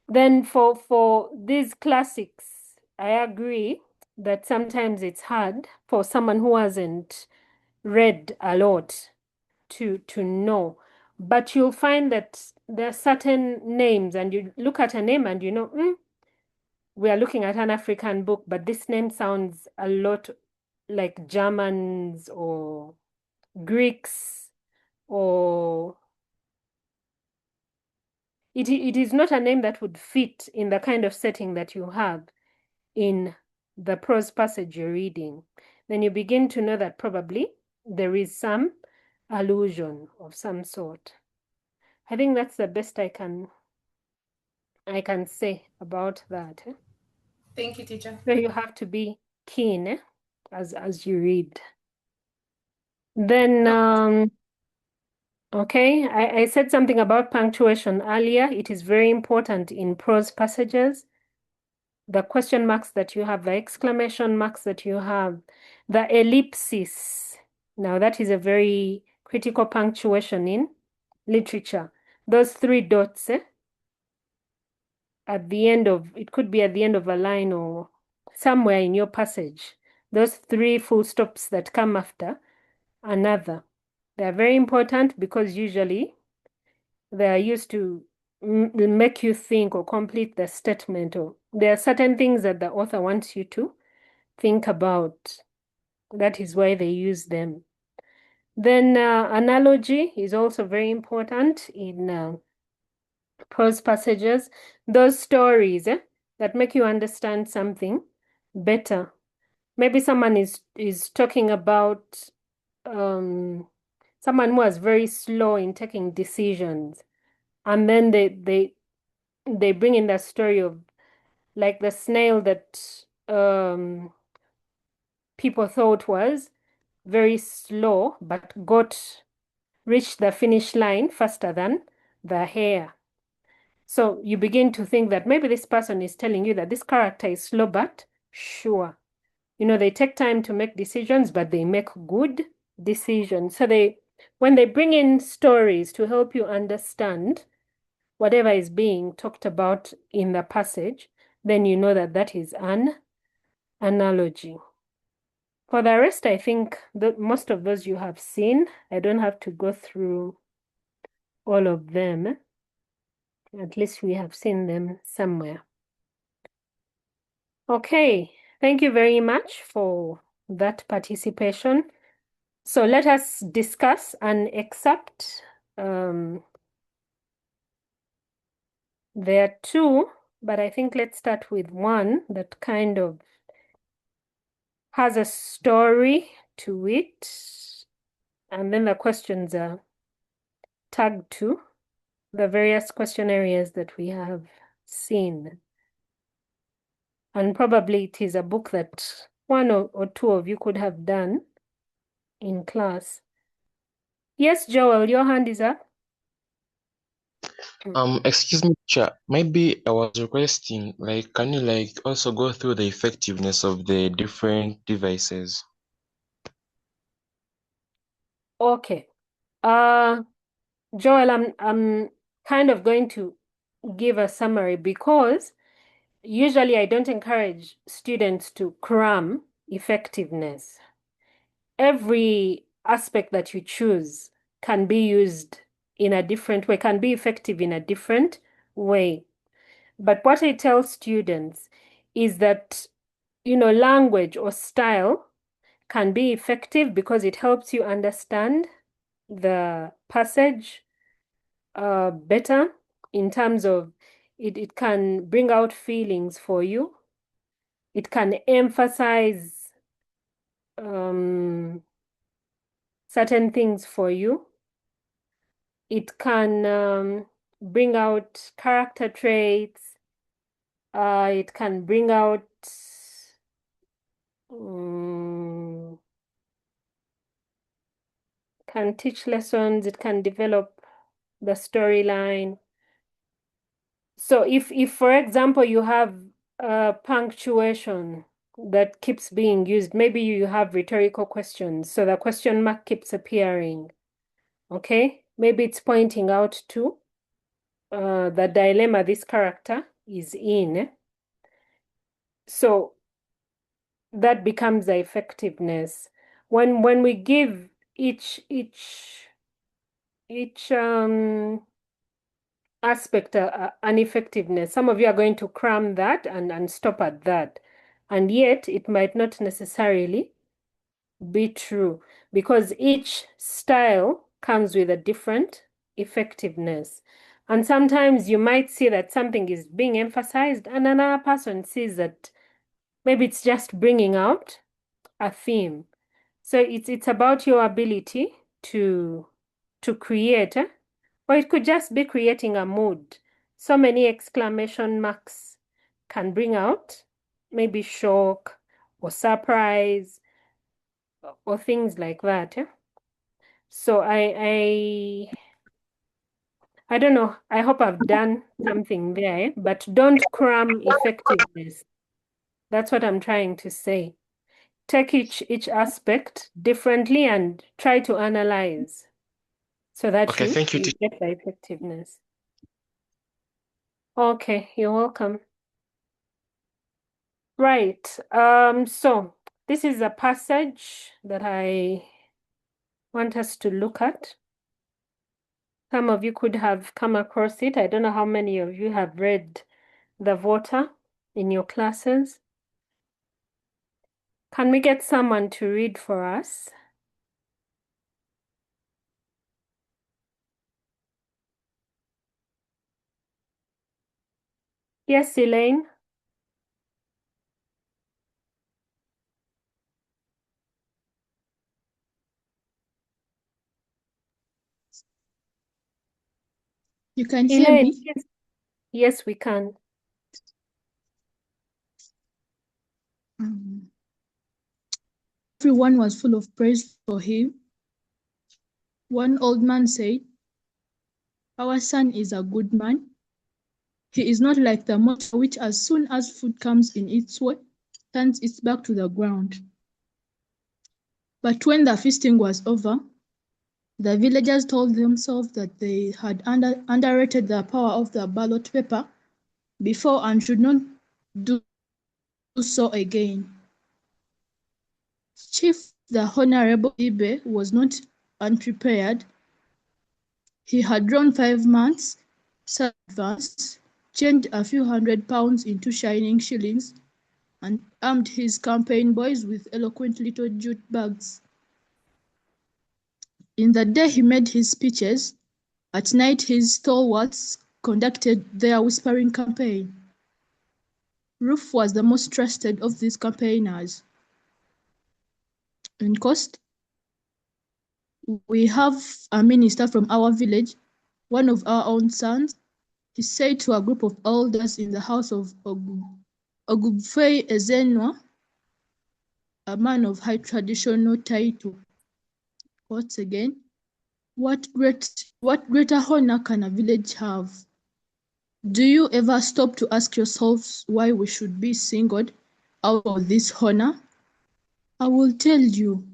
Then for these classics, I agree that sometimes it's hard for someone who hasn't read a lot to know. But you'll find that there are certain names, and you look at a name and we are looking at an African book, but this name sounds a lot like Germans or Greeks, or it is not a name that would fit in the kind of setting that you have in the prose passage you're reading. Then you begin to know that probably there is some allusion of some sort. I think that's the best I can say about that.
Thank you, teacher.
So you have to be keen as you read. Then okay, I said something about punctuation earlier. It is very important in prose passages. The question marks that you have, the exclamation marks that you have, the ellipsis. Now that is a very critical punctuation in literature. Those three dots at the end of, it could be at the end of a line or somewhere in your passage. Those three full stops that come after another. They are very important because usually they are used to make you think or complete the statement, or there are certain things that the author wants you to think about. That is why they use them. Then analogy is also very important in prose passages. Those stories that make you understand something better. Maybe someone is talking about someone who was very slow in taking decisions, and then they bring in the story of like the snail that people thought was very slow but reached the finish line faster than the hare. So you begin to think that maybe this person is telling you that this character is slow but sure. They take time to make decisions, but they make good decisions. So when they bring in stories to help you understand whatever is being talked about in the passage, then you know that that is an analogy. For the rest, I think most of those you have seen. I don't have to go through all of them. At least we have seen them somewhere. Okay, thank you very much for that participation. So let us discuss an excerpt. There are two, but I think let's start with one that kind of has a story to it, and then the questions are tagged to the various question areas that we have seen. And probably it is a book that one or two of you could have done in class. Yes, Joel, your hand is up.
Excuse me, Cha. Maybe I was requesting, like, can you like also go through the effectiveness of the different devices?
Okay. Joel, I'm kind of going to give a summary because usually I don't encourage students to cram effectiveness. Every aspect that you choose can be used in a different way, can be effective in a different way. But what I tell students is that, language or style can be effective because it helps you understand the passage better in terms of it can bring out feelings for you. It can emphasize certain things for you. It can bring out character traits. It can bring out can teach lessons. It can develop the storyline. So if for example, you have punctuation that keeps being used, maybe you have rhetorical questions, so the question mark keeps appearing. Okay, maybe it's pointing out to the dilemma this character is in. So that becomes the effectiveness. When we give each aspect an effectiveness, some of you are going to cram that and stop at that. And yet it might not necessarily be true because each style comes with a different effectiveness. And sometimes you might see that something is being emphasized and another person sees that maybe it's just bringing out a theme. So it's about your ability to create, or it could just be creating a mood. So many exclamation marks can bring out maybe shock or surprise or things like that. So I don't know. I hope I've done something there, but don't cram effectiveness. That's what I'm trying to say. Take each aspect differently and try to analyze so that
Okay, thank you,
you
teacher.
get the effectiveness. Okay, you're welcome. Right. So this is a passage that I want us to look at. Some of you could have come across it. I don't know how many of you have read The Voter in your classes. Can we get someone to read for us? Yes, Elaine?
You can hear
Elaine,
me?
yes. Yes, we can.
Everyone was full of praise for him. One old man said, "Our son is a good man. He is not like the moth, which as soon as food comes in its way, turns its back to the ground." But when the feasting was over, the villagers told themselves that they had underrated the power of the ballot paper before and should not do so again. Chief the Honorable Ibe was not unprepared. He had drawn 5 months' advance, changed a few £100 into shining shillings, and armed his campaign boys with eloquent little jute bags. In the day he made his speeches, at night his stalwarts conducted their whispering campaign. Ruth was the most trusted of these campaigners. In cost, we have a minister from our village, one of our own sons. He said to a group of elders in the house of Ogubfei Ezenwa, a man of high traditional title. Once again, what greater honor can a village have? Do you ever stop to ask yourselves why we should be singled out of this honor? I will tell you.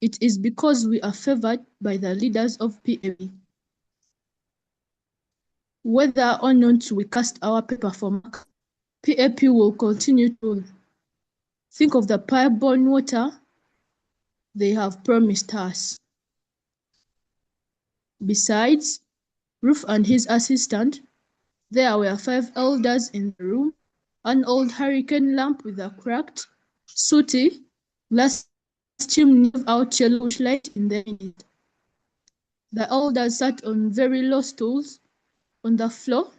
It is because we are favored by the leaders of PAP. Whether or not we cast our paper for mark, PAP will continue to think of the pipe-borne water they have promised us. Besides Ruth and his assistant, there were 5 elders in the room, an old hurricane lamp with a cracked, sooty glass chimney without yellowish light in the end. The elders sat on very low stools on the floor,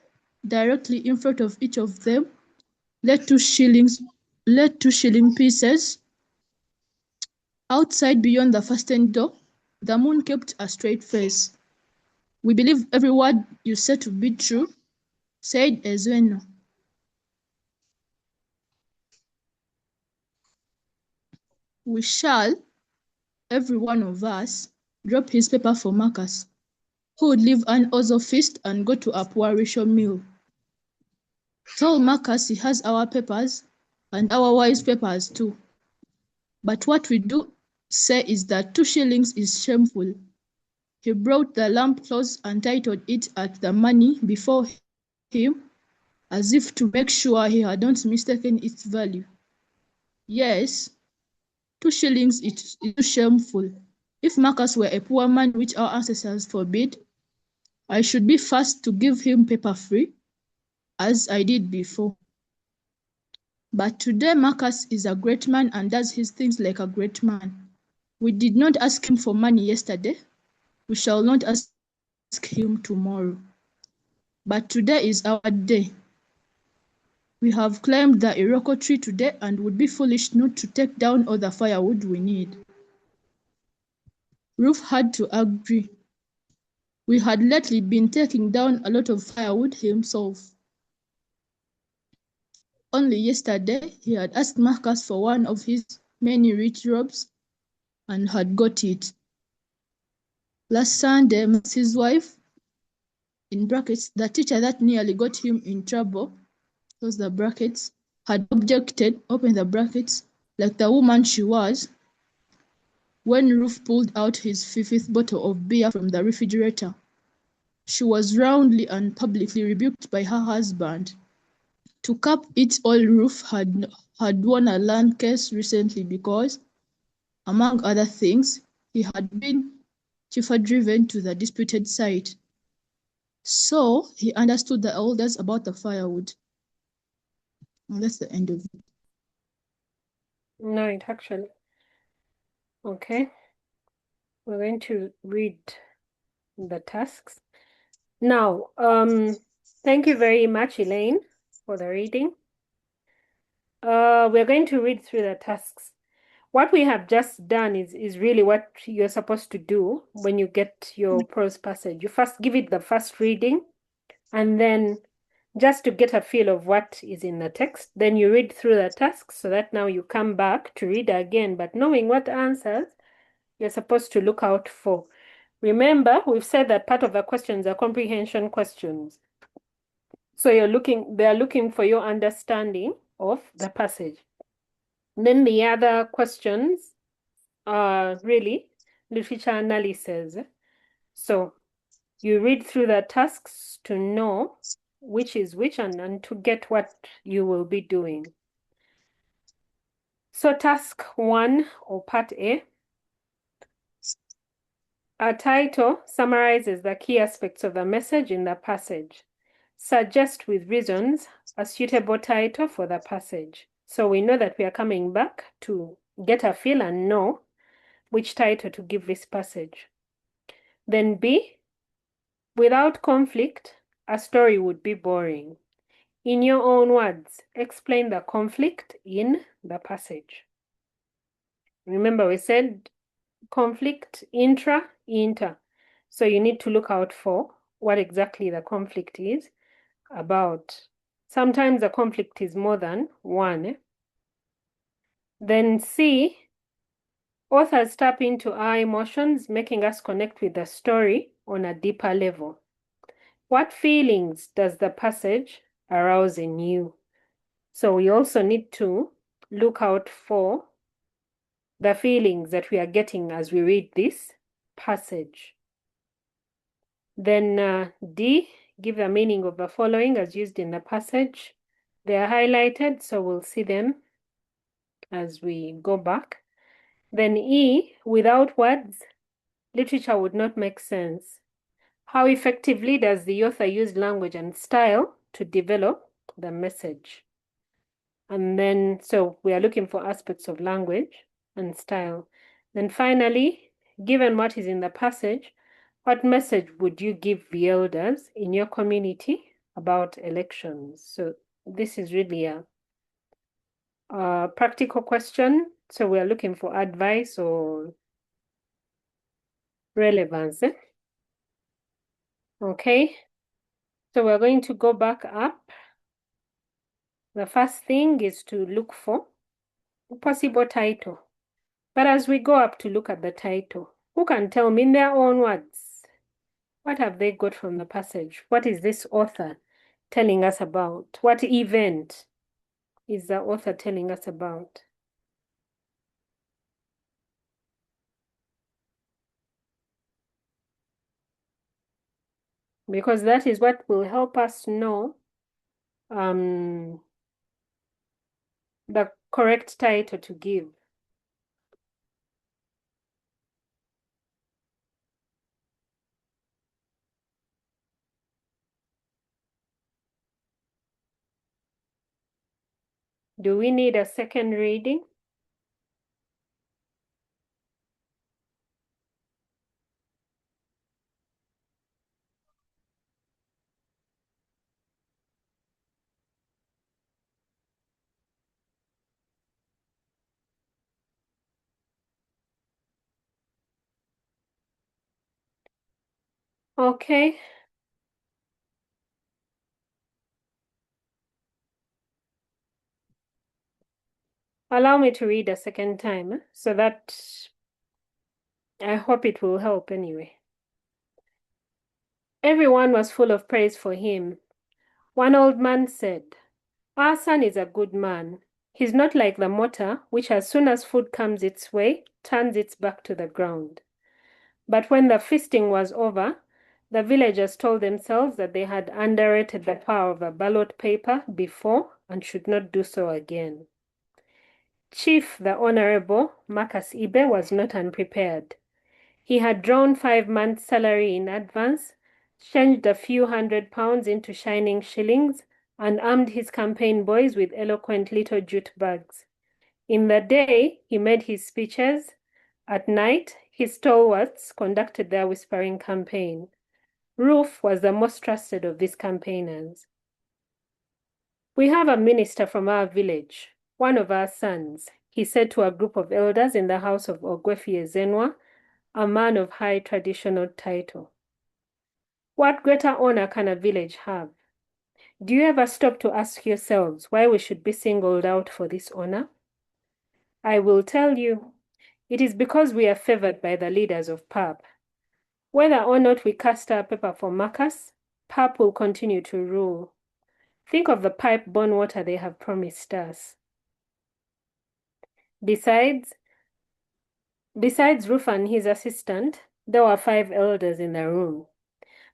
directly in front of each of them, laid 2 shilling pieces. Outside beyond the fastened door, the moon kept a straight face. "We believe every word you say to be true," said Ezeno. "We shall, every one of us, drop his paper for Marcus, who would leave an Ozo feast and go to a Puarisho mill. Tell Marcus he has our papers, and our wise papers too. But what we do say is that 2 shillings is shameful." He brought the lamp close and titled it at the money before him, as if to make sure he had not mistaken its value. "Yes, 2 shillings is too shameful. If Marcus were a poor man, which our ancestors forbid, I should be first to give him paper free, as I did before. But today Marcus is a great man and does his things like a great man. We did not ask him for money yesterday. We shall not ask him tomorrow. But today is our day. We have climbed the Iroko tree today and would be foolish not to take down all the firewood we need." Ruth had to agree. We had lately been taking down a lot of firewood himself. Only yesterday he had asked Marcus for one of his many rich robes and had got it. Last Sunday, his wife, in brackets, the teacher that nearly got him in trouble, close the brackets, had objected, open the brackets, like the woman she was, when Ruth pulled out his 5th bottle of beer from the refrigerator. She was roundly and publicly rebuked by her husband. To cap it all, Ruth had won a land case recently because, among other things, he had been Tifa driven to the disputed site. So he understood the elders about the firewood. And that's the end of it.
No, it actually. Okay. We're going to read the tasks. Now, thank you very much, Elaine, for the reading. We're going to read through the tasks. What we have just done is really what you're supposed to do when you get your prose passage. You first give it the first reading, and then just to get a feel of what is in the text, then you read through the tasks so that now you come back to read again, but knowing what answers you're supposed to look out for. Remember, we've said that part of the questions are comprehension questions. So they're looking for your understanding of the passage. Then the other questions are really literature analysis. So you read through the tasks to know which is which and to get what you will be doing. So task 1 or part A, a title summarizes the key aspects of the message in the passage. Suggest with reasons a suitable title for the passage. So we know that we are coming back to get a feel and know which title to give this passage. Then B, without conflict, a story would be boring. In your own words, explain the conflict in the passage. Remember, we said conflict, intra, inter. So you need to look out for what exactly the conflict is about. Sometimes the conflict is more than one. Then C, authors tap into our emotions, making us connect with the story on a deeper level. What feelings does the passage arouse in you? So we also need to look out for the feelings that we are getting as we read this passage. Then D, give the meaning of the following as used in the passage. They are highlighted, so we'll see them as we go back. Then E, without words, literature would not make sense. How effectively does the author use language and style to develop the message? And then, so we are looking for aspects of language and style. Then finally, given what is in the passage, what message would you give the elders in your community about elections? So this is really a practical question. So we are looking for advice or relevance. Okay, so we're going to go back up. The first thing is to look for a possible title. But as we go up to look at the title, who can tell me in their own words, what have they got from the passage? What is this author telling us about? What event is the author telling us about? Because that is what will help us know the correct title to give. Do we need a second reading? Okay. Allow me to read a second time so that I hope it will help anyway. Everyone was full of praise for him. One old man said, "Our son is a good man. He's not like the mortar, which as soon as food comes its way, turns its back to the ground." But when the feasting was over, the villagers told themselves that they had underrated the power of a ballot paper before and should not do so again. Chief the Honorable Marcus Ibe was not unprepared. He had drawn 5 months' salary in advance, changed a few £100 into shining shillings, and armed his campaign boys with eloquent little jute bags. In the day, he made his speeches. At night, his stalwarts conducted their whispering campaign. Ruth was the most trusted of these campaigners. "We have a minister from our village, one of our sons," he said to a group of elders in the house of Ogwefi Ezenwa, a man of high traditional title. "What greater honor can a village have? Do you ever stop to ask yourselves why we should be singled out for this honor? I will tell you. It is because we are favored by the leaders of PAP. Whether or not we cast our paper for Marcus, PAP will continue to rule. Think of the pipe-borne water they have promised us. Besides Ruth and his assistant, there were 5 elders in the room.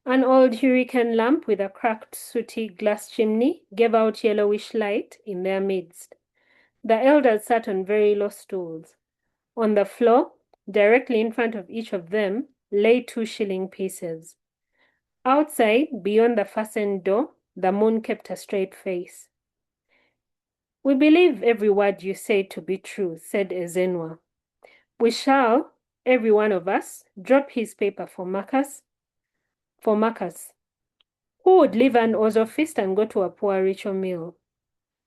An old hurricane lamp with a cracked, sooty glass chimney gave out yellowish light in their midst. The elders sat on very low stools. On the floor, directly in front of each of them, lay 2-shilling pieces. Outside, beyond the fastened door, the moon kept a straight face. "We believe every word you say to be true," said Ezenwa. "We shall, every one of us, drop his paper for Marcus. Who would leave an Ozo feast and go to a poor ritual meal?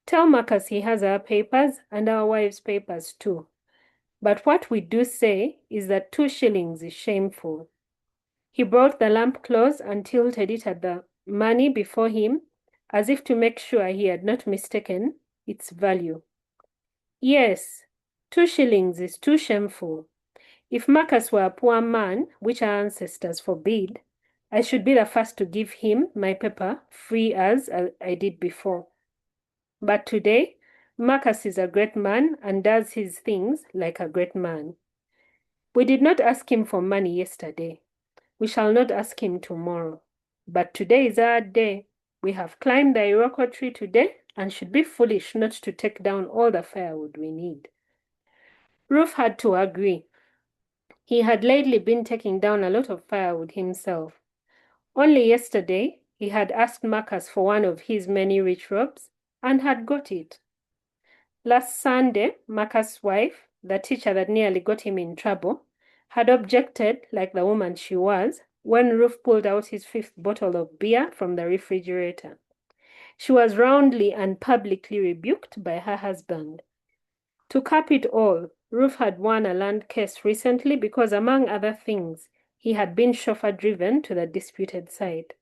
Tell Marcus he has our papers and our wives' papers too. But what we do say is that 2 shillings is shameful." He brought the lamp close and tilted it at the money before him, as if to make sure he had not mistaken its value. "Yes, 2 shillings is too shameful. If Marcus were a poor man, which our ancestors forbid, I should be the first to give him my paper free as I did before. But today, Marcus is a great man and does his things like a great man. We did not ask him for money yesterday. We shall not ask him tomorrow. But today is our day. We have climbed the Iroko tree today and should be foolish not to take down all the firewood we need." Ruth had to agree. He had lately been taking down a lot of firewood himself. Only yesterday, he had asked Marcus for one of his many rich robes and had got it. Last Sunday, Marcus' wife, the teacher that nearly got him in trouble, had objected, like the woman she was, when Ruth pulled out his 5th bottle of beer from the refrigerator. She was roundly and publicly rebuked by her husband. To cap it all, Ruth had won a land case recently because, among other things, he had been chauffeur-driven to the disputed site.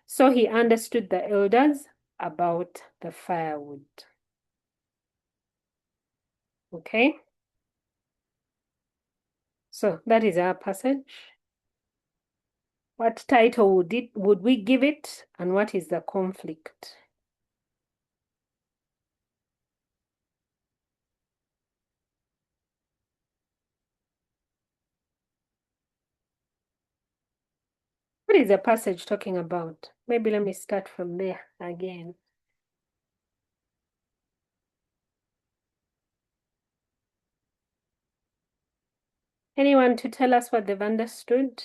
So he understood the elders about the firewood. Okay? So that is our passage. What title would we give it, and what is the conflict? What is the passage talking about? Maybe let me start from there again. Anyone to tell us what they've understood?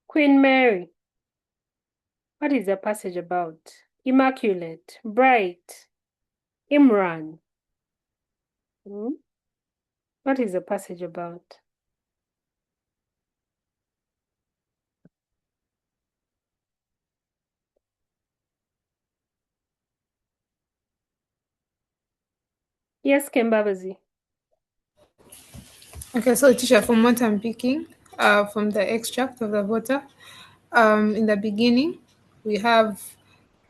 Queen Mary, what is the passage about? Immaculate, bright, Imran. What is the passage about? Yes, Kembabazi.
Okay, so teacher, from what I'm picking, from the extract of the voter, in the beginning, we have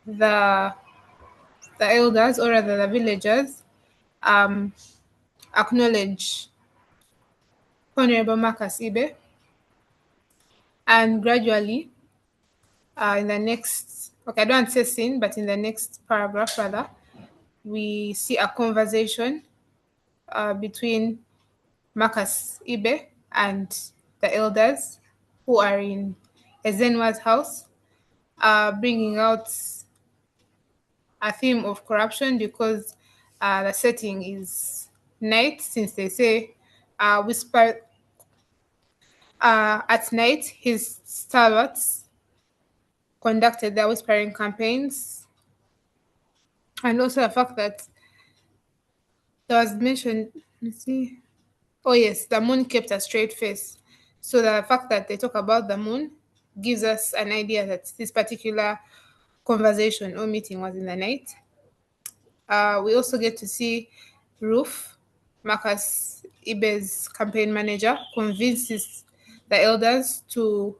the elders, or rather the villagers, acknowledge Honorable Marcus Ibe, and gradually, in the next, okay, I don't want to say scene, but in the next paragraph rather, we see a conversation between Marcus Ibe and the elders who are in Ezenwa's house, bringing out a theme of corruption because the setting is night, since they say whisper at night his stalwarts conducted their whispering campaigns, and also the fact that there was mentioned, let's see, oh yes, the moon kept a straight face. So the fact that they talk about the moon gives us an idea that this particular conversation or meeting was in the night. We also get to see Ruth, Marcus Ibe's campaign manager, convinces the elders to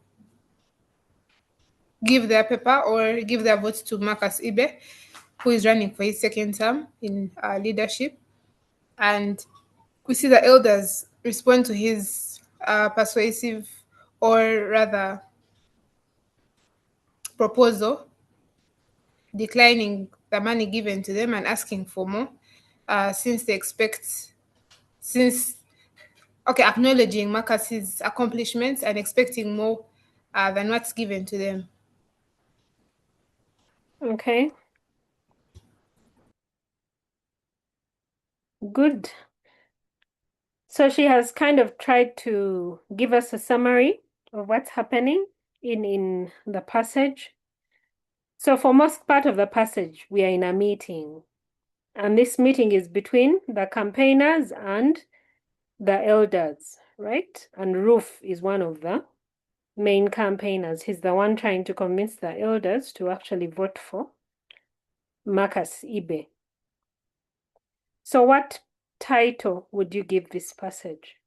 give their paper or give their vote to Marcus Ibe, who is running for his second term in leadership. And we see the elders respond to his persuasive, or rather proposal, declining the money given to them and asking for more, since they expect, since, okay, acknowledging Marcus's accomplishments and expecting more than what's given to them.
Okay. Good. So she has kind of tried to give us a summary of what's happening in the passage. So for most part of the passage, we are in a meeting. And this meeting is between the campaigners and the elders, right? And Ruth is one of the main campaigners. He's the one trying to convince the elders to actually vote for Marcus Ibe. So what title would you give this passage?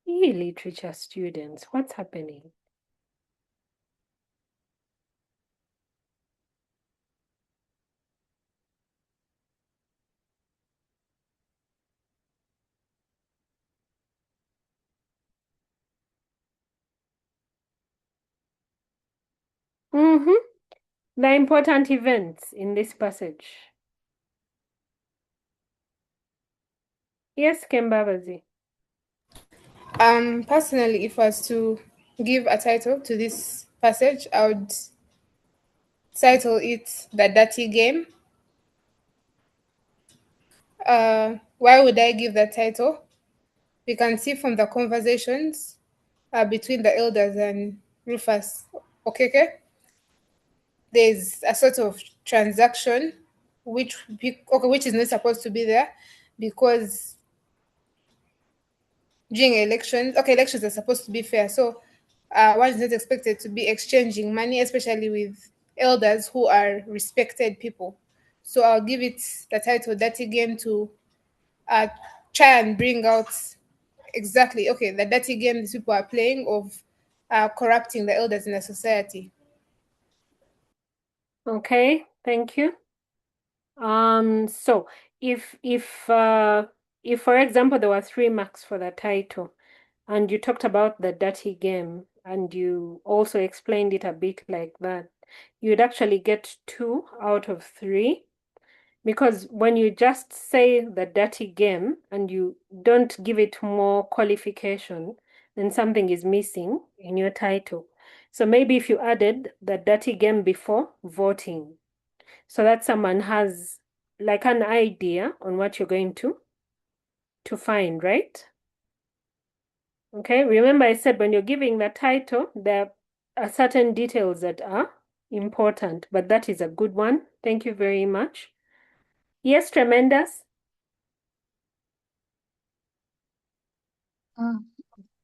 Hey, literature students, what's happening? The important events in this passage. Yes, Kembabazi.
Personally, if I was to give a title to this passage, I would title it The Dirty Game. Why would I give that title? We can see from the conversations between the elders and Rufus Okeke, there's a sort of transaction which is not supposed to be there, because during elections, okay, elections are supposed to be fair, so one is not expected to be exchanging money, especially with elders who are respected people. So I'll give it the title "Dirty Game" to uh, try and bring out exactly, okay, the dirty game these people are playing of corrupting the elders in the society.
Okay, thank you. So if for example there were 3 marks for the title, and you talked about the dirty game, and you also explained it a bit like that, you'd actually get 2 out of 3, because when you just say the dirty game and you don't give it more qualification, then something is missing in your title. So maybe if you added the dirty game before voting, so that someone has like an idea on what you're going to find, right? Okay, remember I said when you're giving the title, there are certain details that are important, but that is a good one. Thank you very much. Yes, tremendous.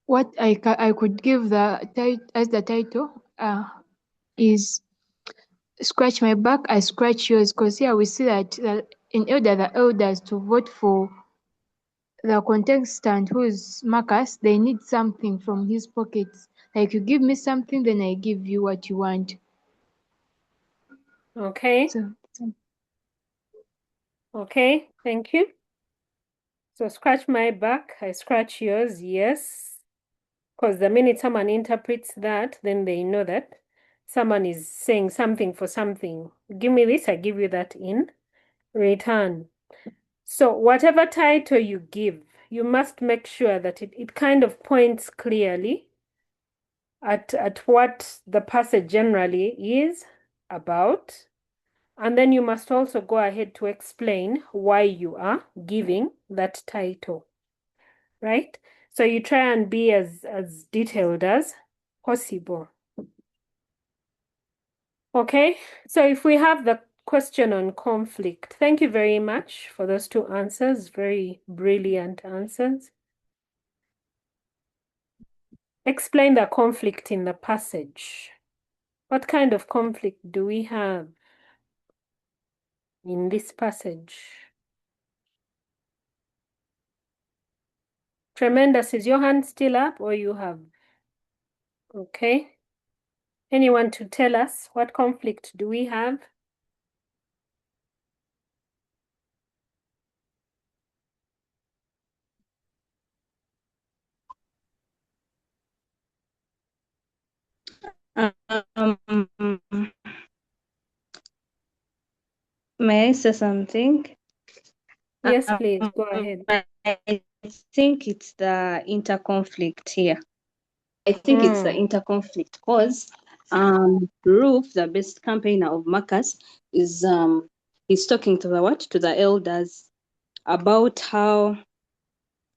What I could give as the title is "Scratch My Back, I Scratch Yours," because here we see that in order the elders to vote for the contestant who is Marcus, they need something from his pockets. Like, you give me something, then I give you what you want.
Okay. Okay, thank you. So scratch my back, I scratch yours, yes. Because the minute someone interprets that, then they know that someone is saying something for something. Give me this, I give you that in return. So whatever title you give, you must make sure that it kind of points clearly at what the passage generally is about. And then you must also go ahead to explain why you are giving that title, right? So you try and be as detailed as possible. Okay, so if we have the question on conflict, thank you very much for those two answers, very brilliant answers. Explain the conflict in the passage. What kind of conflict do we have in this passage? Tremendous, is your hand still up or you have? Okay. Anyone to tell us what conflict do we have?
Um, may I say something?
Yes, please, go ahead.
I think it's the interconflict here. I think it's the interconflict because Ruth, the best campaigner of Marcus, is he's talking to the what? To the elders about how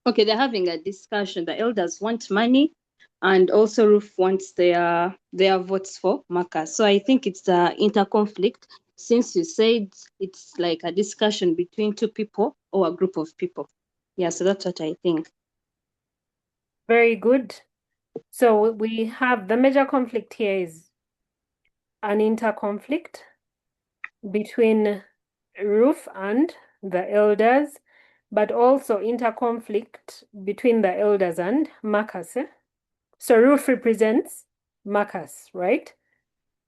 they're having a discussion. The elders want money and also Ruth wants their votes for Marcus. So I think it's the interconflict, since you said it's like a discussion between two people or a group of people. Yeah, so that's what I think.
Very good. So we have the major conflict here is an interconflict between Ruth and the elders, but also interconflict between the elders and Marcus. So Ruth represents Marcus, right?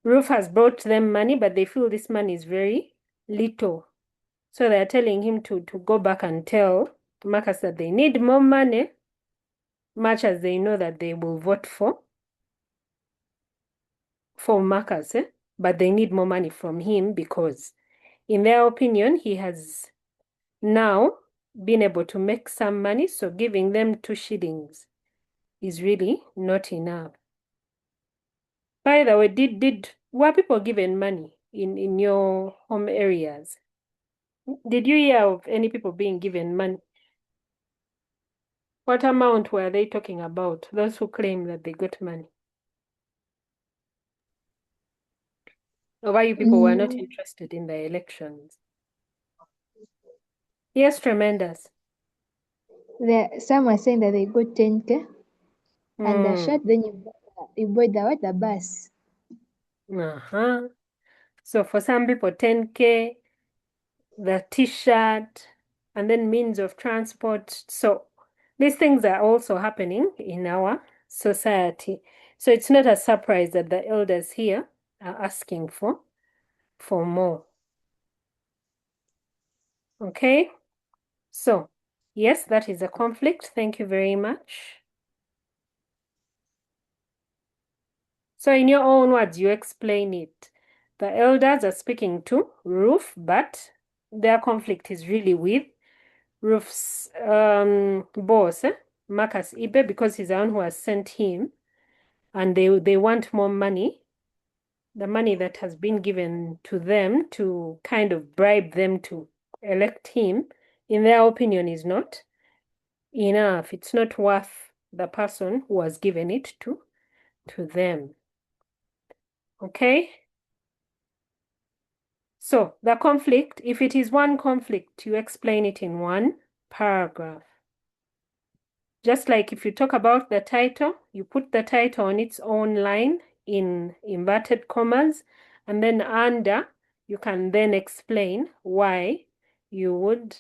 Ruth has brought them money, but they feel this money is very little. So they're telling him to go back and tell Marcus that they need more money, much as they know that they will vote for Marcus, but they need more money from him because, in their opinion, he has now been able to make some money, so giving them 2 shillings is really not enough. By the way, were people given money in your home areas? Did you hear of any people being given money? What amount were they talking about, those who claim that they got money? Or why you people were not interested in the elections? Yes, tremendous.
Some are saying that they got 10K and the shirt, then you bought the bus.
So for some people, 10K, the t-shirt, and then means of transport. So these things are also happening in our society. So it's not a surprise that the elders here are asking for more. Okay? So, yes, that is a conflict. Thank you very much. So in your own words, you explain it. The elders are speaking to Ruth, but their conflict is really with Ruth's boss, Marcus Ibe, because he's the one who has sent him, and they want more money, the money that has been given to them to kind of bribe them to elect him, in their opinion, is not enough. It's not worth the person who has given it to them. Okay? So the conflict, if it is one conflict, you explain it in one paragraph. Just like if you talk about the title, you put the title on its own line in inverted commas, and then under, you can then explain why you would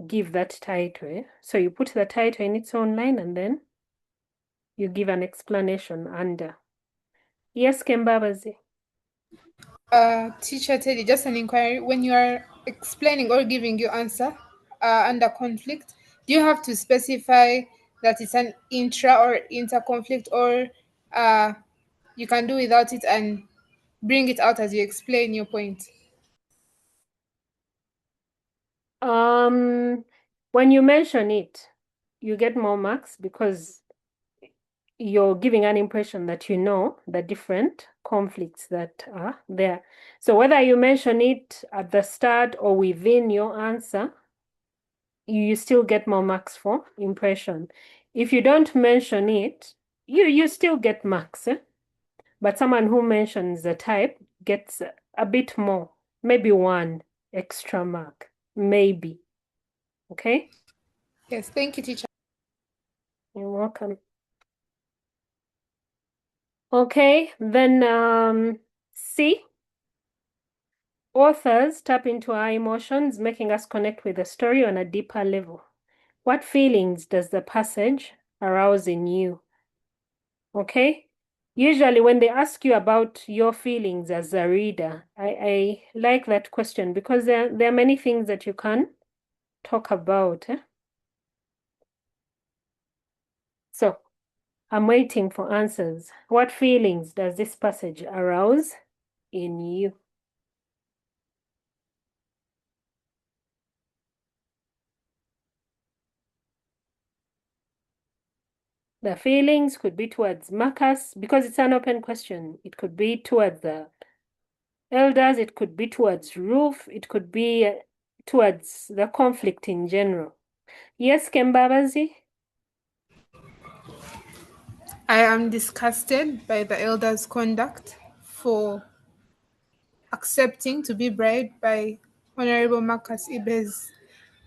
give that title. So you put the title in its own line, and then you give an explanation under. Yes, Kembabazi.
Teacher Teddy, just an inquiry. When you are explaining or giving your answer under conflict, do you have to specify that it's an intra or inter conflict, or you can do without it and bring it out as you explain your point?
When you mention it, you get more marks because you're giving an impression that you know the different conflicts that are there. So whether you mention it at the start or within your answer, you still get more marks for impression. If you don't mention it, you still get marks, but someone who mentions the type gets a bit more, maybe 1 extra mark, maybe. Okay?
Yes, thank you, teacher.
You're welcome. Okay, then C. Authors tap into our emotions, making us connect with the story on a deeper level. What feelings does the passage arouse in you? Okay? Usually when they ask you about your feelings as a reader, I like that question because there are many things that you can talk about. So I'm waiting for answers. What feelings does this passage arouse in you? The feelings could be towards Marcus because it's an open question. It could be towards the elders. It could be towards Ruth. It could be towards the conflict in general. Yes, Kembabazi?
I am disgusted by the elders' conduct for accepting to be bribed by Honorable Marcus Ibe's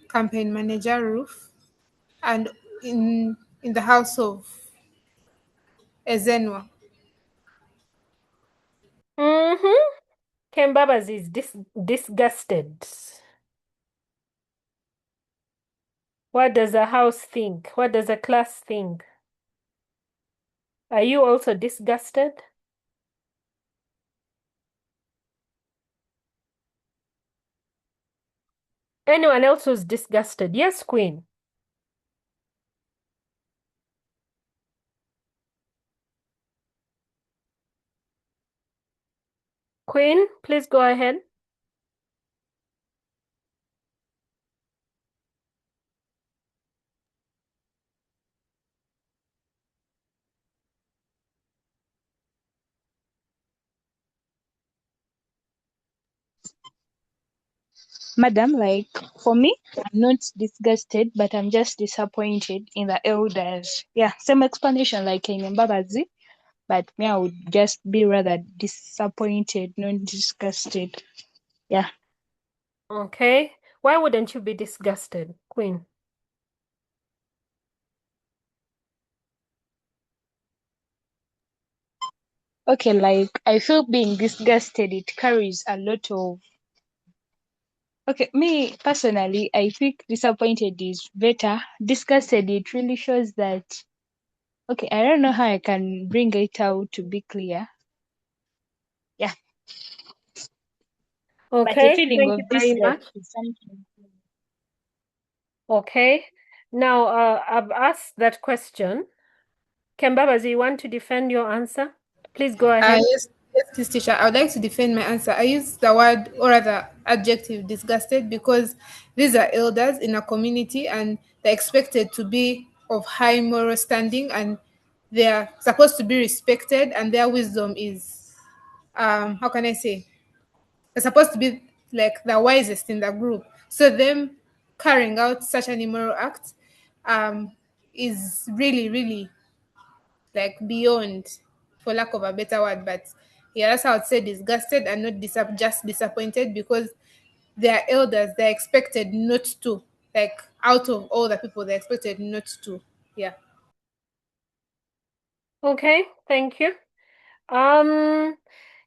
campaign manager, Ruth, and in the house of Ezenwa.
Mm-hmm. Kembabazi is disgusted. What does a house think? What does a class think? Are you also disgusted? Anyone else who's disgusted? Yes, Queen. Queen, please go ahead.
Madam, like for me, I'm not disgusted, but I'm just disappointed in the elders. Yeah, same explanation like in Mbabazi, but me, I would just be rather disappointed, not disgusted. Yeah.
Okay. Why wouldn't you be disgusted, Queen?
Okay, like I feel being disgusted, it carries a lot of. Okay, me personally, I think disappointed is better. Disgusted, it really shows that. Okay, I don't know how I can bring it out to be clear. Yeah, but a
Okay,
feeling
thank
of
you very
disgust
much.
is something.
Okay. Now, I've asked that question. Kembabazi, you want to defend your answer? Please go ahead.
Yes, yes, please, teacher. I would like to defend my answer. I use the word or rather adjective disgusted because these are elders in a community and they're expected to be of high moral standing and they are supposed to be respected and their wisdom is how can I say, they're supposed to be like the wisest in the group. So them carrying out such an immoral act um is really, really like beyond, for lack of a better word. But yeah, that's how I'd say disgusted and not just disappointed because they are elders. They're expected not to, like out of all the people, they're expected not to. Yeah.
Okay, thank you.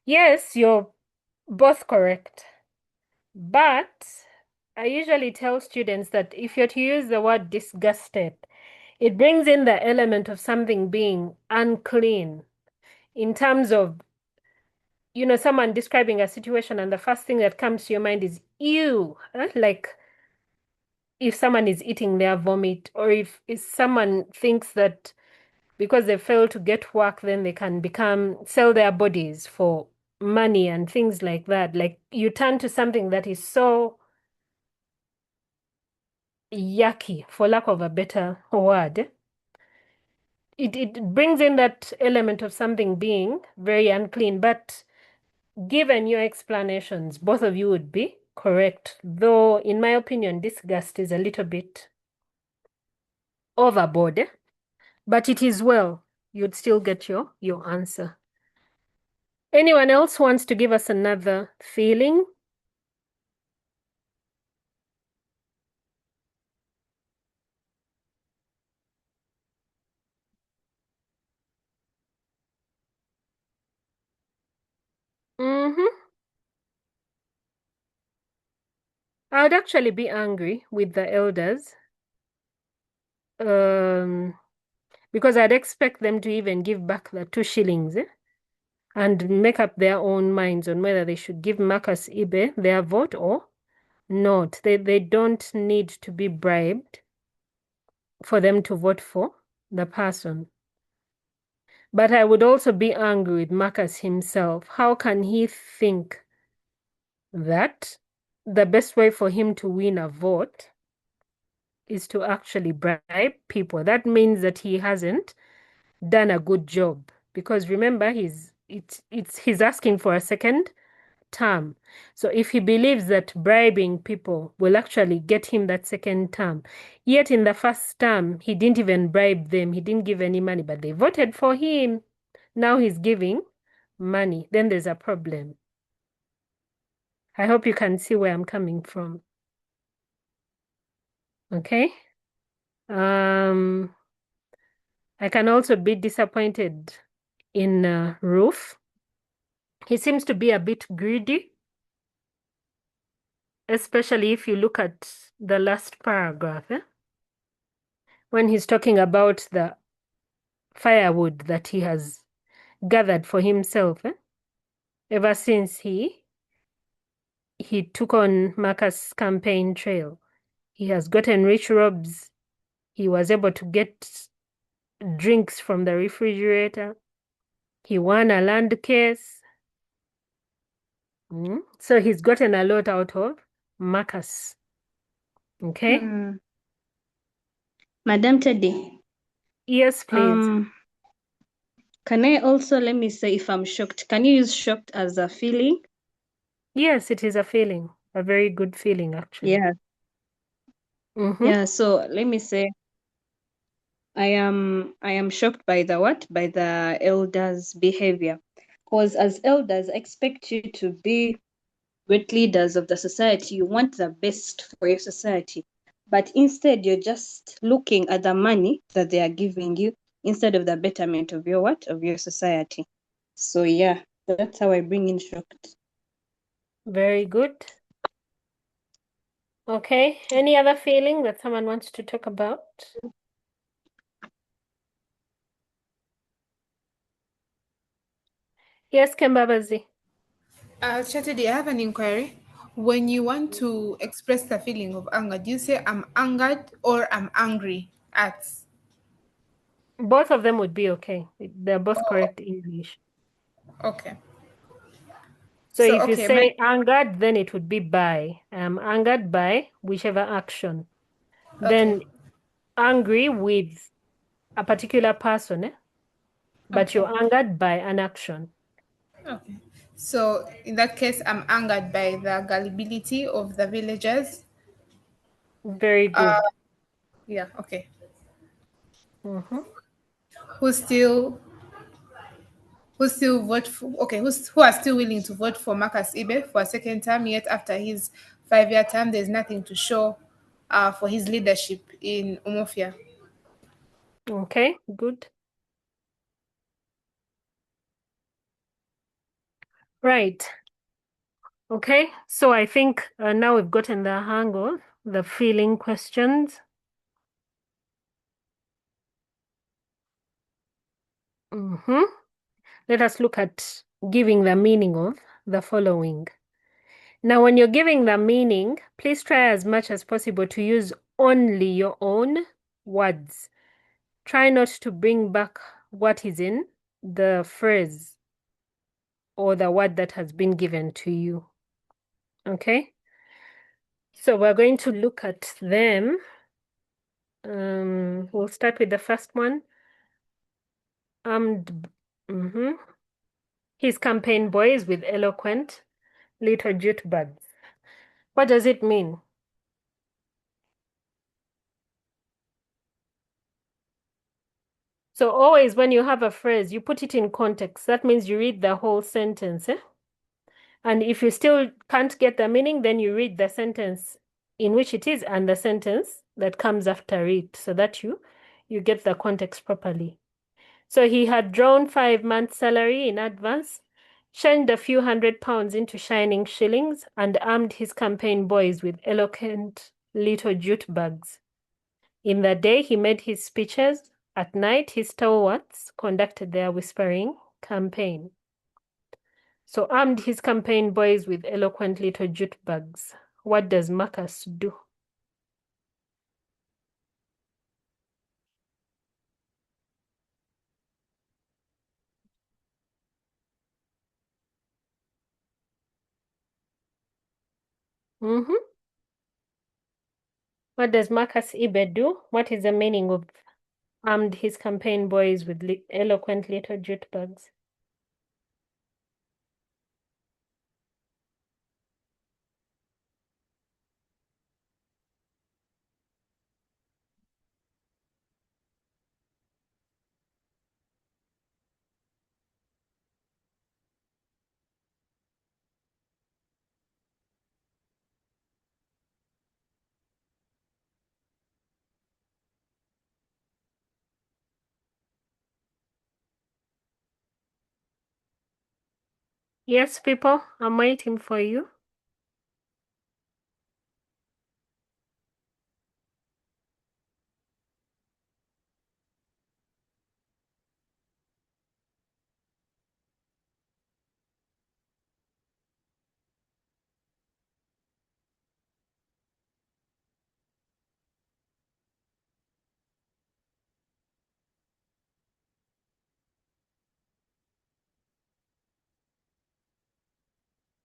Yes, you're both correct. But I usually tell students that if you're to use the word disgusted, it brings in the element of something being unclean in terms of, someone describing a situation and the first thing that comes to your mind is ew, like if someone is eating their vomit or if someone thinks that because they fail to get work, then they can sell their bodies for money and things like that. Like you turn to something that is so yucky, for lack of a better word, it brings in that element of something being very unclean, but given your explanations, both of you would be correct. Though, in my opinion, disgust is a little bit overboard, but it is well. You'd still get your answer. Anyone else wants to give us another feeling? I would actually be angry with the elders, because I'd expect them to even give back the 2 shillings, and make up their own minds on whether they should give Marcus Ibe their vote or not. They don't need to be bribed for them to vote for the person. But I would also be angry with Marcus himself. How can he think that the best way for him to win a vote is to actually bribe people? That means that he hasn't done a good job, because remember, he's asking for a second term. So if he believes that bribing people will actually get him that second term, yet in the first term he didn't even bribe them, he didn't give any money, but they voted for him. Now he's giving money, then there's a problem. I hope you can see where I'm coming from. Okay. I can also be disappointed in Roof. He seems to be a bit greedy, especially if you look at the last paragraph, when he's talking about the firewood that he has gathered for himself, ever since he took on Marcus' campaign trail. He has gotten rich robes. He was able to get drinks from the refrigerator. He won a land case. So he's gotten a lot out of Marcus. Okay?
Madam Teddy.
Yes, please.
Can I also, let me say, if I'm shocked, can you use shocked as a feeling?
Yes, it is a feeling. A very good feeling, actually.
Yeah. Yeah, so let me say, I am shocked by the what? By the elders' behavior. Because as elders, I expect you to be great leaders of the society. You want the best for your society. But instead, you're just looking at the money that they are giving you instead of the betterment of your what? Of your society. So yeah, that's how I bring in shocked.
Very good. Okay. Any other feeling that someone wants to talk about? Yes, Kembabazi.
Chatty, I have an inquiry. When you want to express the feeling of anger, do you say I'm angered or I'm angry at?
Both of them would be okay. They're both correct English.
Okay.
So
So
if you
okay, my
say angered, then it would be by. I'm angered by whichever action.
okay,
Then angry with a particular person, but
okay,
you're angered by an action.
okay. So in that case, I'm angered by the gullibility of the villagers.
Very
Uh,
good.
yeah, okay.
Mm-hmm.
Who still vote for who are still willing to vote for Marcus Ibe for a second term, yet after his 5-year term there's nothing to show for his leadership in Umofia.
Okay, good. Right. Okay, so I think now we've gotten the hang of the feeling questions. Let us look at giving the meaning of the following. Now, when you're giving the meaning, please try as much as possible to use only your own words. Try not to bring back what is in the phrase or the word that has been given to you. Okay? So we're going to look at them. We'll start with the first one. armed his campaign boys with eloquent little jitterbugs. What does it mean? So always when you have a phrase, you put it in context. That means you read the whole sentence. And if you still can't get the meaning, then you read the sentence in which it is and the sentence that comes after it so that you get the context properly. So he had drawn 5 months' salary in advance, changed a few £100 into shining shillings, and armed his campaign boys with eloquent little jute bags. In the day he made his speeches, at night his stalwarts conducted their whispering campaign. So armed his campaign boys with eloquent little jute bags. What does Marcus do? What does Marcus Ibe do? What is the meaning of armed his campaign boys with eloquent little jute bags? Yes, people, I'm waiting for you.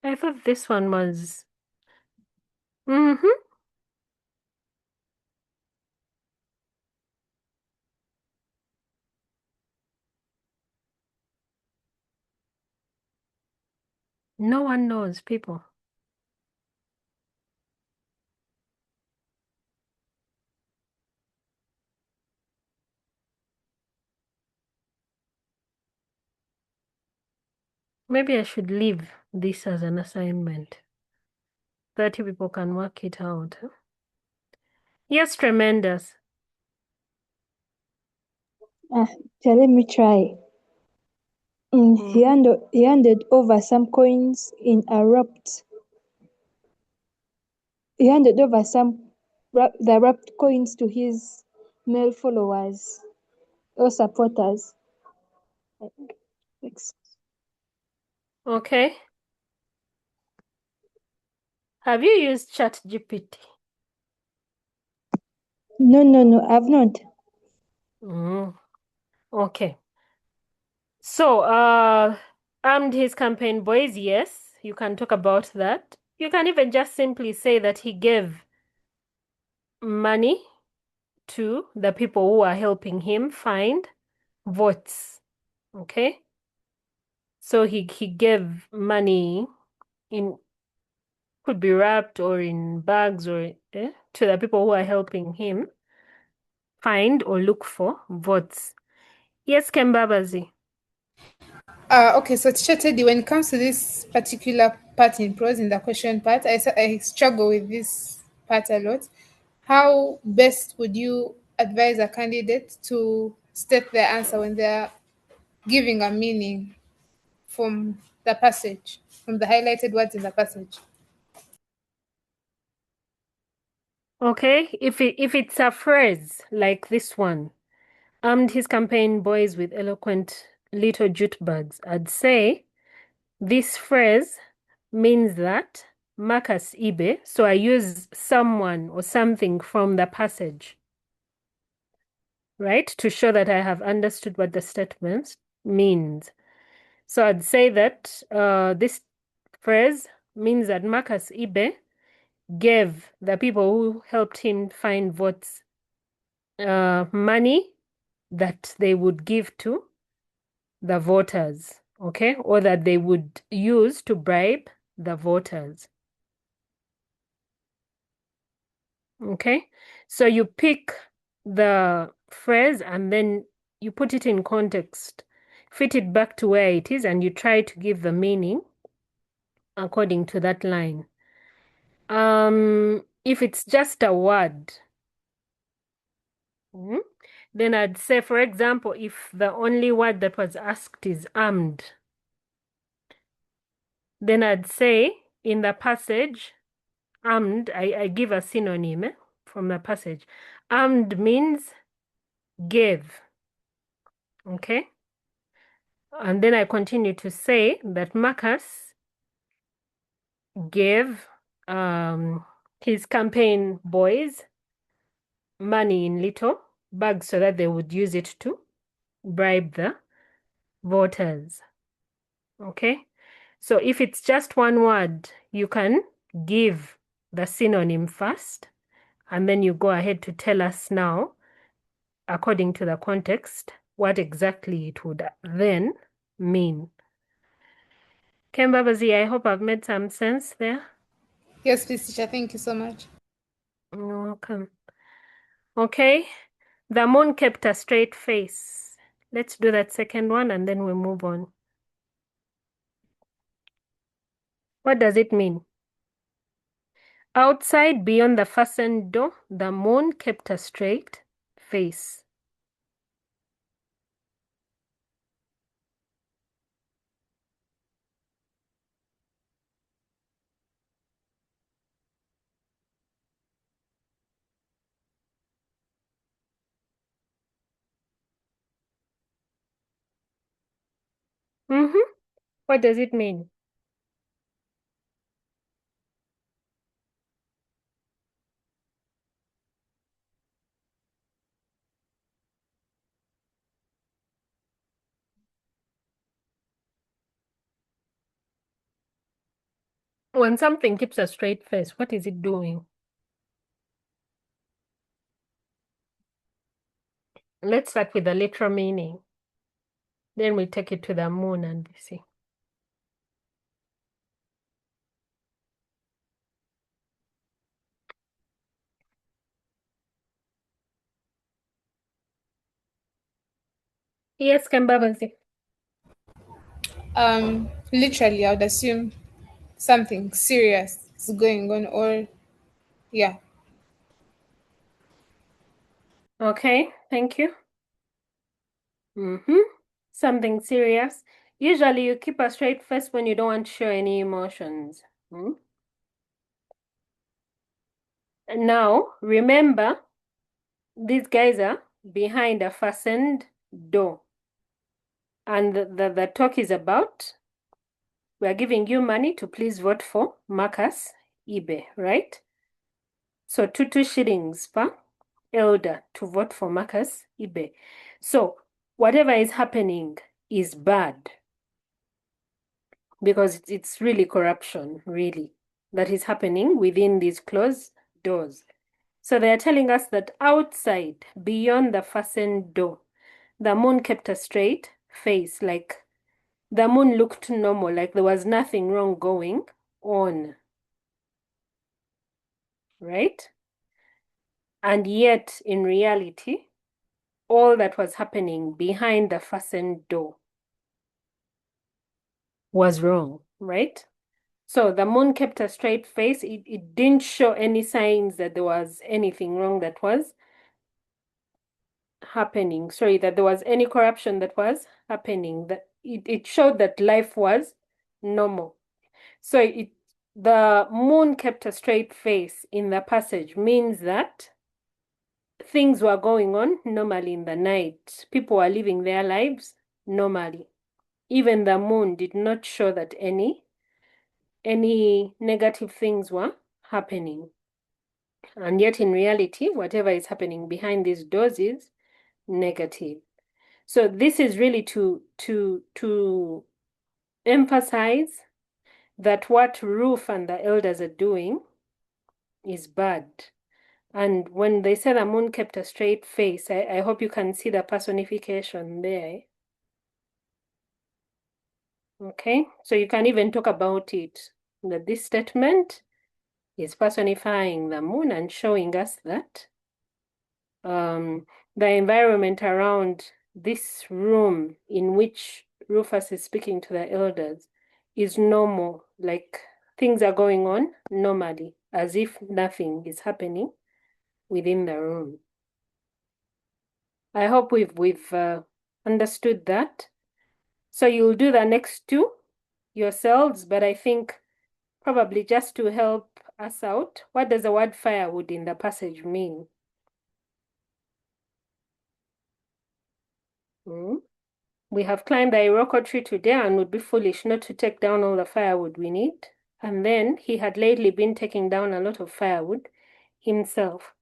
I thought this one was. No one knows, people. Maybe I should leave this as an assignment. 30 people can work it out. Yes, tremendous.
Let me try. He handed over some coins in a wrapped. He handed over the wrapped coins to his male followers or supporters.
Okay. Have you used ChatGPT?
No, I've not.
Okay. So, armed his campaign boys, yes, you can talk about that. You can even just simply say that he gave money to the people who are helping him find votes. Okay? So he gave money in could be wrapped or in bags or to the people who are helping him find or look for votes. Yes, Kembabazi.
Okay, so Teacher Teddy, when it comes to this particular part in prose, in the question part, I struggle with this part a lot. How best would you advise a candidate to state their answer when they're giving a meaning from the passage, from the highlighted words in the passage?
Okay, if it's a phrase like this one, armed his campaign boys with eloquent little jute bags, I'd say this phrase means that Marcus Ibe, so I use someone or something from the passage, right, to show that I have understood what the statement means. So I'd say that this phrase means that Marcus Ibe gave the people who helped him find votes money that they would give to the voters, okay? Or that they would use to bribe the voters. Okay? So you pick the phrase and then you put it in context, fit it back to where it is, and you try to give the meaning according to that line. If it's just a word, then I'd say, for example, if the only word that was asked is armed, then I'd say in the passage, armed, I give a synonym from the passage. Armed means gave, okay? And then I continue to say that Marcus gave his campaign boys money in little bags so that they would use it to bribe the voters. Okay? So if it's just one word, you can give the synonym first, and then you go ahead to tell us now, according to the context, what exactly it would then mean. Kembabazi, I hope I've made some sense there.
Yes, please, teacher. Thank you so much.
You're welcome. Okay. The moon kept a straight face. Let's do that second one and then we move on. What does it mean? Outside, beyond the fastened door, the moon kept a straight face. What does it mean? When something keeps a straight face, what is it doing? Let's start with the literal meaning. Then we take it to the moon and we see. Yes, Kembabazi.
Literally, I would assume something serious is going on, or yeah.
Okay, thank you. Something serious. Usually you keep a straight face when you don't want to show any emotions. Now, remember, these guys are behind a fastened door. And the talk is about, we are giving you money to please vote for Marcus Ibe, right? So 2 shillings per elder to vote for Marcus Ibe. So whatever is happening is bad because it's really corruption, really, that is happening within these closed doors. So they are telling us that outside, beyond the fastened door, the moon kept a straight face, like the moon looked normal, like there was nothing wrong going on, right? And yet, in reality, all that was happening behind the fastened door was wrong, right? So the moon kept a straight face. It didn't show any signs that there was anything wrong that was happening. Sorry, that there was any corruption that was happening. That it showed that life was normal. So the moon kept a straight face in the passage means that things were going on normally in the night. People were living their lives normally. Even the moon did not show that any negative things were happening. And yet in reality, whatever is happening behind these doors is negative. So this is really to emphasize that what Ruth and the elders are doing is bad. And when they say the moon kept a straight face, I hope you can see the personification there. Okay, so you can even talk about it, that this statement is personifying the moon and showing us that the environment around this room in which Rufus is speaking to the elders is normal, like things are going on normally, as if nothing is happening within the room. I hope we've understood that. So you'll do the next two yourselves, but I think probably just to help us out, what does the word firewood in the passage mean? We have climbed the Iroko tree today and would be foolish not to take down all the firewood we need. And then he had lately been taking down a lot of firewood himself.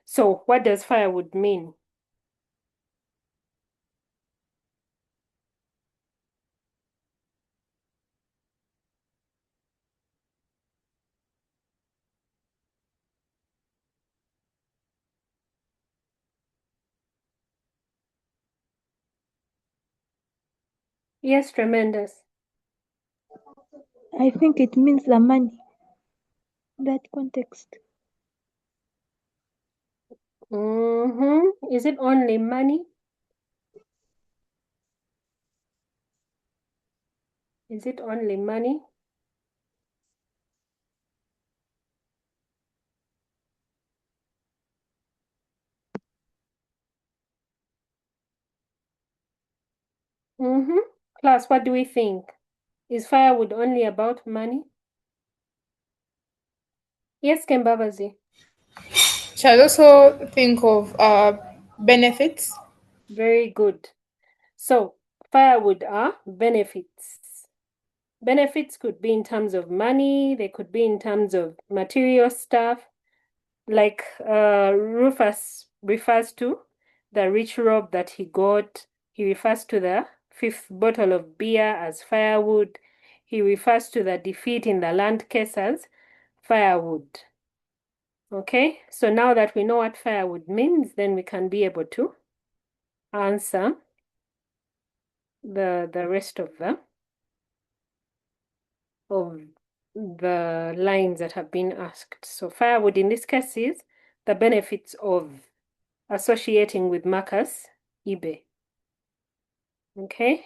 So what does firewood mean? Yes, tremendous.
I think it means the money. That context.
Is it only money? Is it only money? Class, what do we think? Is firewood only about money? Yes, Kembabazi.
Shall also think of benefits.
Very good. So, firewood are benefits. Benefits could be in terms of money, they could be in terms of material stuff, like Rufus refers to the rich robe that he got. He refers to the 5th bottle of beer as firewood. He refers to the defeat in the land case as firewood. Okay, so now that we know what firewood means, then we can be able to answer the rest of the lines that have been asked. So firewood in this case is the benefits of associating with Marcus eBay. Okay.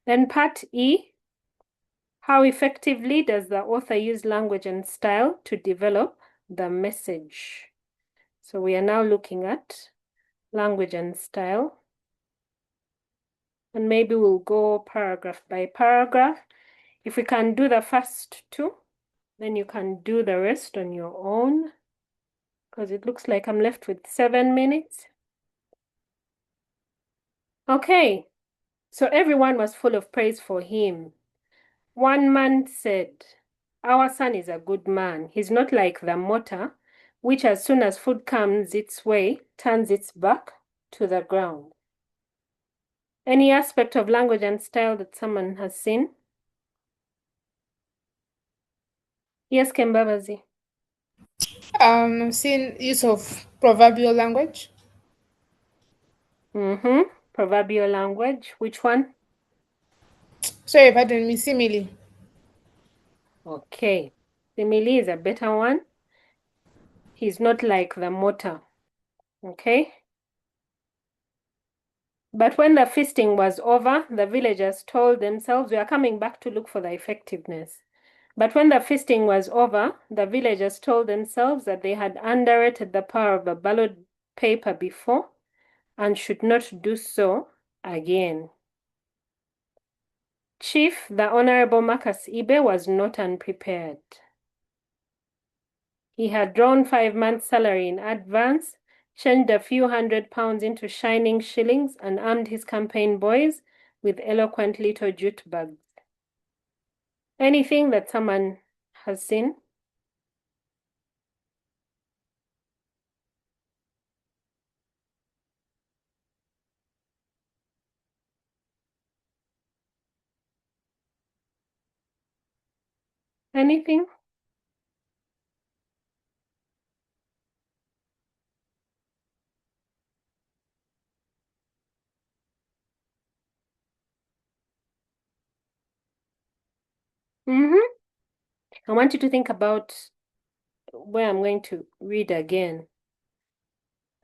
Then part E, how effectively does the author use language and style to develop the message? So we are now looking at language and style. And maybe we'll go paragraph by paragraph. If we can do the first two, then you can do the rest on your own, because it looks like I'm left with 7 minutes. Okay, so everyone was full of praise for him. One man said, "Our son is a good man. He's not like the mortar, which as soon as food comes its way, turns its back to the ground." Any aspect of language and style that someone has seen? Yes, Kembabazi.
Seen use of proverbial language.
Proverbial language. Which one?
Sorry, pardon me, simile.
Okay. Simile is a better one. He's not like the mortar. Okay. But when the feasting was over, the villagers told themselves, we are coming back to look for the effectiveness. But when the feasting was over, the villagers told themselves that they had underrated the power of the ballot paper before and should not do so again. Chief, the Honorable Marcus Ibe, was not unprepared. He had drawn 5 months' salary in advance, changed a few £100 into shining shillings, and armed his campaign boys with eloquent little jute bags. Anything that someone has seen? Anything? I want you to think about where I'm going to read again.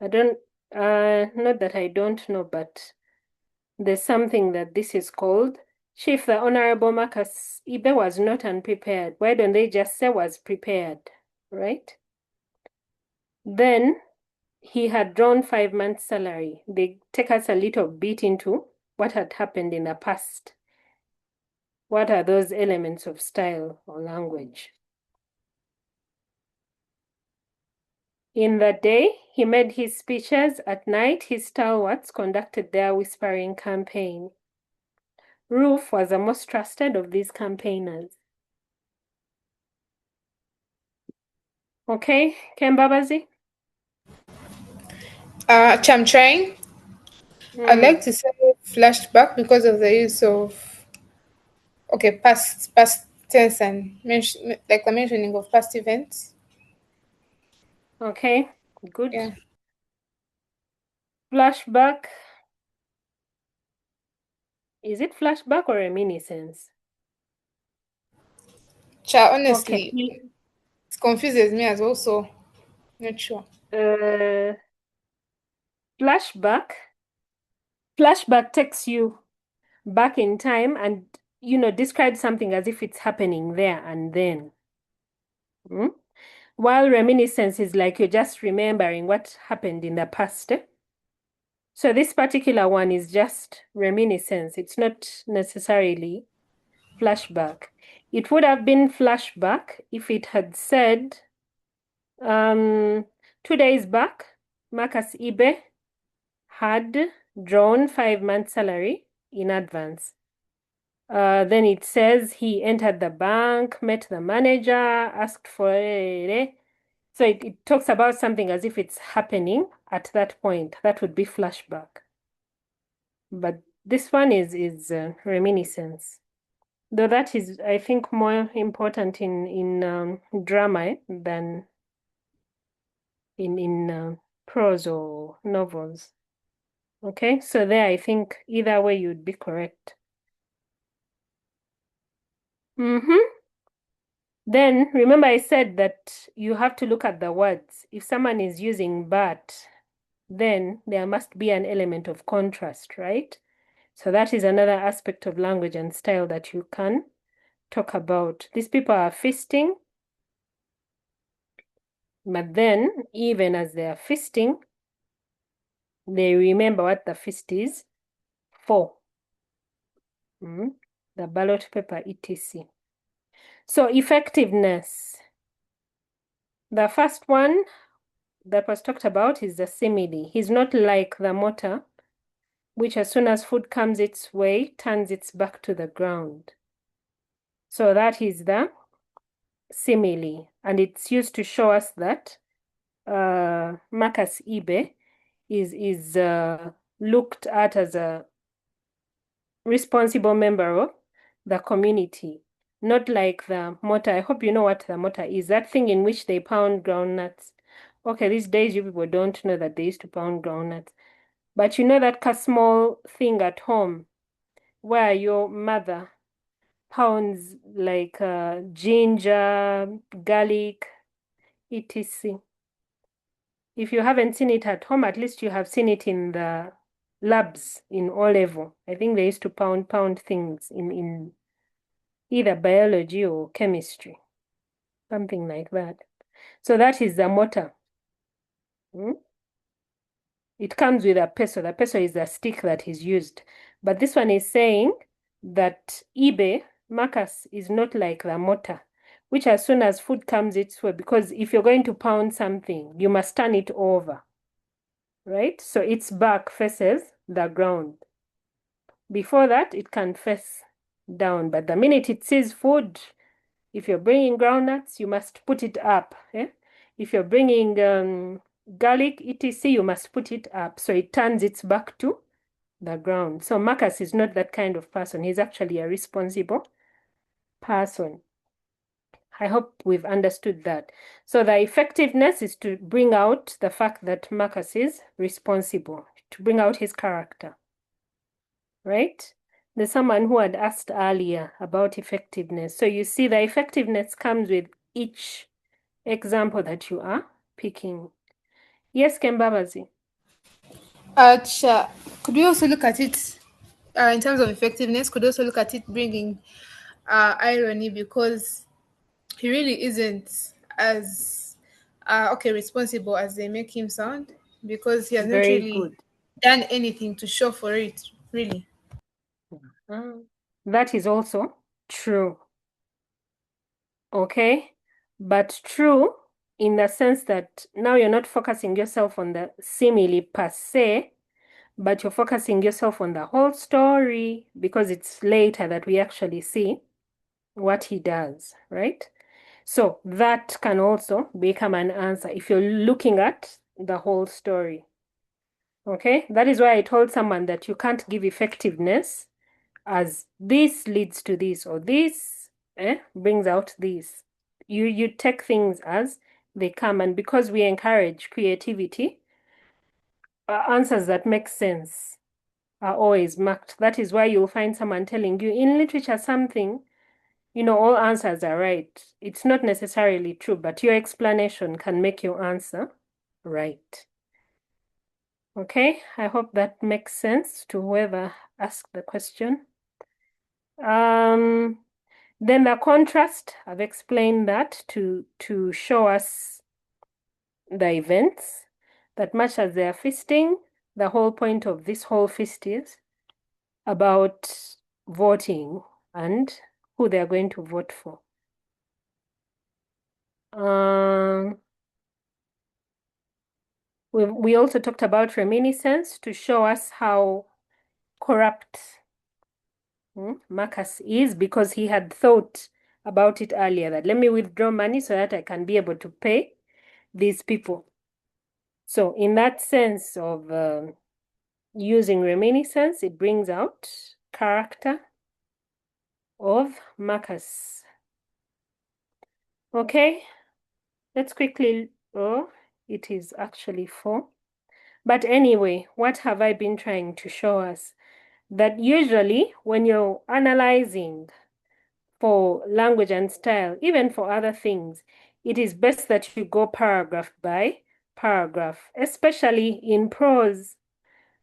Not that I don't know, but there's something that this is called. Chief, the Honorable Marcus Ibe was not unprepared. Why don't they just say was prepared, right? Then he had drawn 5 months' salary. They take us a little bit into what had happened in the past. What are those elements of style or language? In the day, he made his speeches. At night, his stalwarts conducted their whispering campaign. Ruth was the most trusted of these campaigners. Okay, Kembabazi?
I'm trying. I'd like to say flashback because of the use of past tense and like the mentioning of past events.
Okay, good.
Yeah.
Flashback. Is it flashback or reminiscence?
Honestly,
Okay.
it confuses me as well, so not sure.
Flashback takes you back in time and, describes something as if it's happening there and then. While reminiscence is like you're just remembering what happened in the past. So this particular one is just reminiscence. It's not necessarily flashback. It would have been flashback if it had said 2 days back, Marcus Ibe had drawn 5 months' salary in advance. Then it says he entered the bank, met the manager, asked for so it talks about something as if it's happening at that point. That would be flashback. But this one is reminiscence. Though that is, I think, more important in drama than in prose or novels. Okay, so there I think either way you'd be correct. Then remember I said that you have to look at the words. If someone is using but, then there must be an element of contrast, right? So that is another aspect of language and style that you can talk about. These people are feasting, but then even as they are feasting, they remember what the feast is for. The ballot paper, etc. So effectiveness. The first one that was talked about is the simile. He's not like the mortar, which as soon as food comes its way, turns its back to the ground. So that is the simile, and it's used to show us that Marcus Ibe is looked at as a responsible member of the community, not like the mortar. I hope you know what the mortar is, that thing in which they pound groundnuts. Okay, these days you people don't know that they used to pound groundnuts. But you know that small thing at home where your mother pounds like ginger, garlic, etc. If you haven't seen it at home, at least you have seen it in the labs in O level. I think they used to pound things in either biology or chemistry, something like that. So that is the mortar. It comes with a peso. The peso is the stick that is used. But this one is saying that Ibe, Marcus, is not like the mortar, which as soon as food comes its way, because if you're going to pound something, you must turn it over, right? So its back faces the ground. Before that, it can face down. But the minute it sees food, if you're bringing groundnuts, you must put it up. If you're bringing garlic, etc., you must put it up. So it turns its back to the ground. So Marcus is not that kind of person. He's actually a responsible person. I hope we've understood that. So the effectiveness is to bring out the fact that Marcus is responsible, to bring out his character, right? There's someone who had asked earlier about effectiveness. So you see the effectiveness comes with each example that you are picking. Yes, Kembabazi.
Sure. Could we also look at it in terms of effectiveness? Could we also look at it bringing irony, because he really isn't as responsible as they make him sound, because he has not
Very
really
good.
done anything to show for it, really.
That is also true. Okay? But true in the sense that now you're not focusing yourself on the simile per se, but you're focusing yourself on the whole story, because it's later that we actually see what he does, right? So that can also become an answer if you're looking at the whole story. Okay? That is why I told someone that you can't give effectiveness as this leads to this, or this brings out this. You take things as they come, and because we encourage creativity, answers that make sense are always marked. That is why you'll find someone telling you in literature something, all answers are right. It's not necessarily true, but your explanation can make your answer right. Okay, I hope that makes sense to whoever asked the question. Then the contrast, I've explained that to show us the events, that much as they are feasting, the whole point of this whole feast is about voting and who they are going to vote for. We also talked about reminiscence to show us how corrupt Marcus is, because he had thought about it earlier, that let me withdraw money so that I can be able to pay these people. So in that sense of using reminiscence, it brings out character of Marcus. Okay, let's quickly, it is actually 4. But anyway, what have I been trying to show us? That usually when you're analyzing for language and style, even for other things, it is best that you go paragraph by paragraph, especially in prose,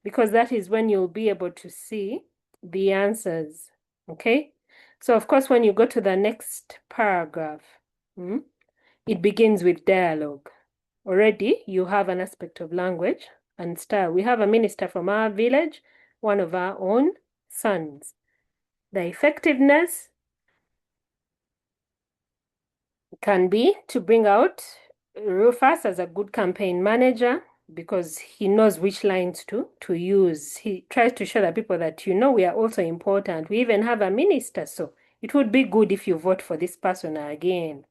because that is when you'll be able to see the answers. Okay? So, of course, when you go to the next paragraph, it begins with dialogue. Already, you have an aspect of language and style. We have a minister from our village, one of our own sons. The effectiveness can be to bring out Rufus as a good campaign manager, because he knows which lines to use. He tries to show the people that, we are also important. We even have a minister, so it would be good if you vote for this person again.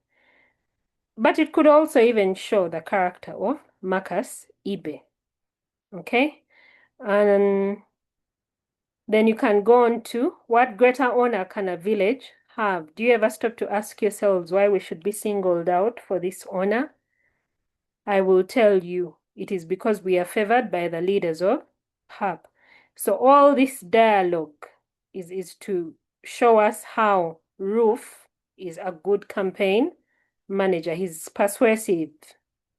But it could also even show the character of Marcus Ibe. Okay? And then you can go on to what greater honor can a village have? Do you ever stop to ask yourselves why we should be singled out for this honor? I will tell you, it is because we are favored by the leaders of HAP. So all this dialogue is to show us how Roof is a good campaign manager. He's persuasive.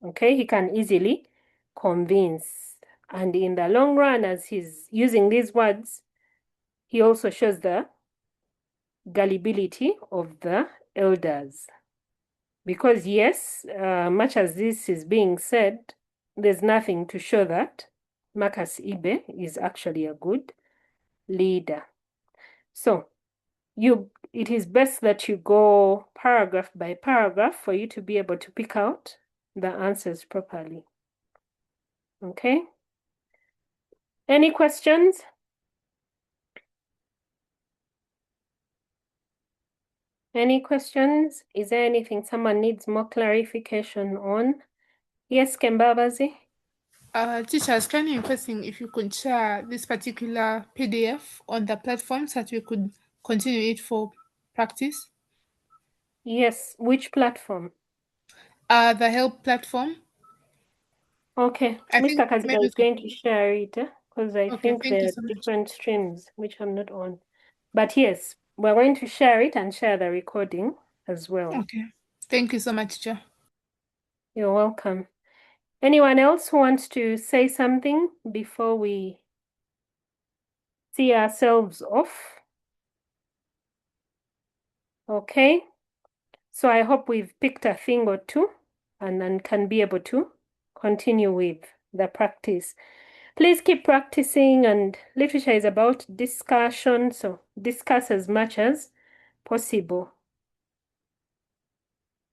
Okay, he can easily convince. And in the long run, as he's using these words, he also shows the gullibility of the elders. Because yes, much as this is being said, there's nothing to show that Marcus Ibe is actually a good leader. So it is best that you go paragraph by paragraph for you to be able to pick out the answers properly. Okay? Any questions? Any questions? Is there anything someone needs more clarification on? Yes, Kembabazi?
Teachers, kindly requesting if you could share this particular PDF on the platform so that we could continue it for practice.
Yes, which platform?
The help platform.
Okay,
I think
Mr. Kaziga
maybe.
is going to share it because I
Okay,
think
thank you
there are
so much.
different streams which I'm not on. But yes, we're going to share it and share the recording as well.
Okay. Thank you so much, teacher.
You're welcome. Anyone else who wants to say something before we see ourselves off? Okay. So I hope we've picked a thing or two and then can be able to continue with the practice. Please keep practicing, and literature is about discussion, so discuss as much as possible.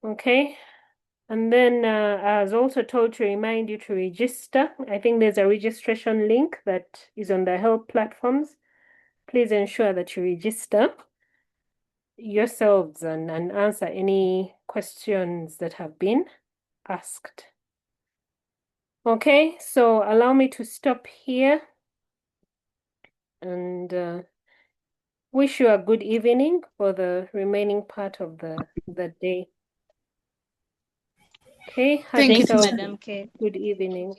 Okay. And then I was also told to remind you to register. I think there's a registration link that is on the help platforms. Please ensure that you register yourselves and answer any questions that have been asked. Okay, so allow me to stop here and wish you a good evening for the remaining part of the day. Okay, have
Thank you,
Thank you,
yourself
teacher.
Madam K.
good evening.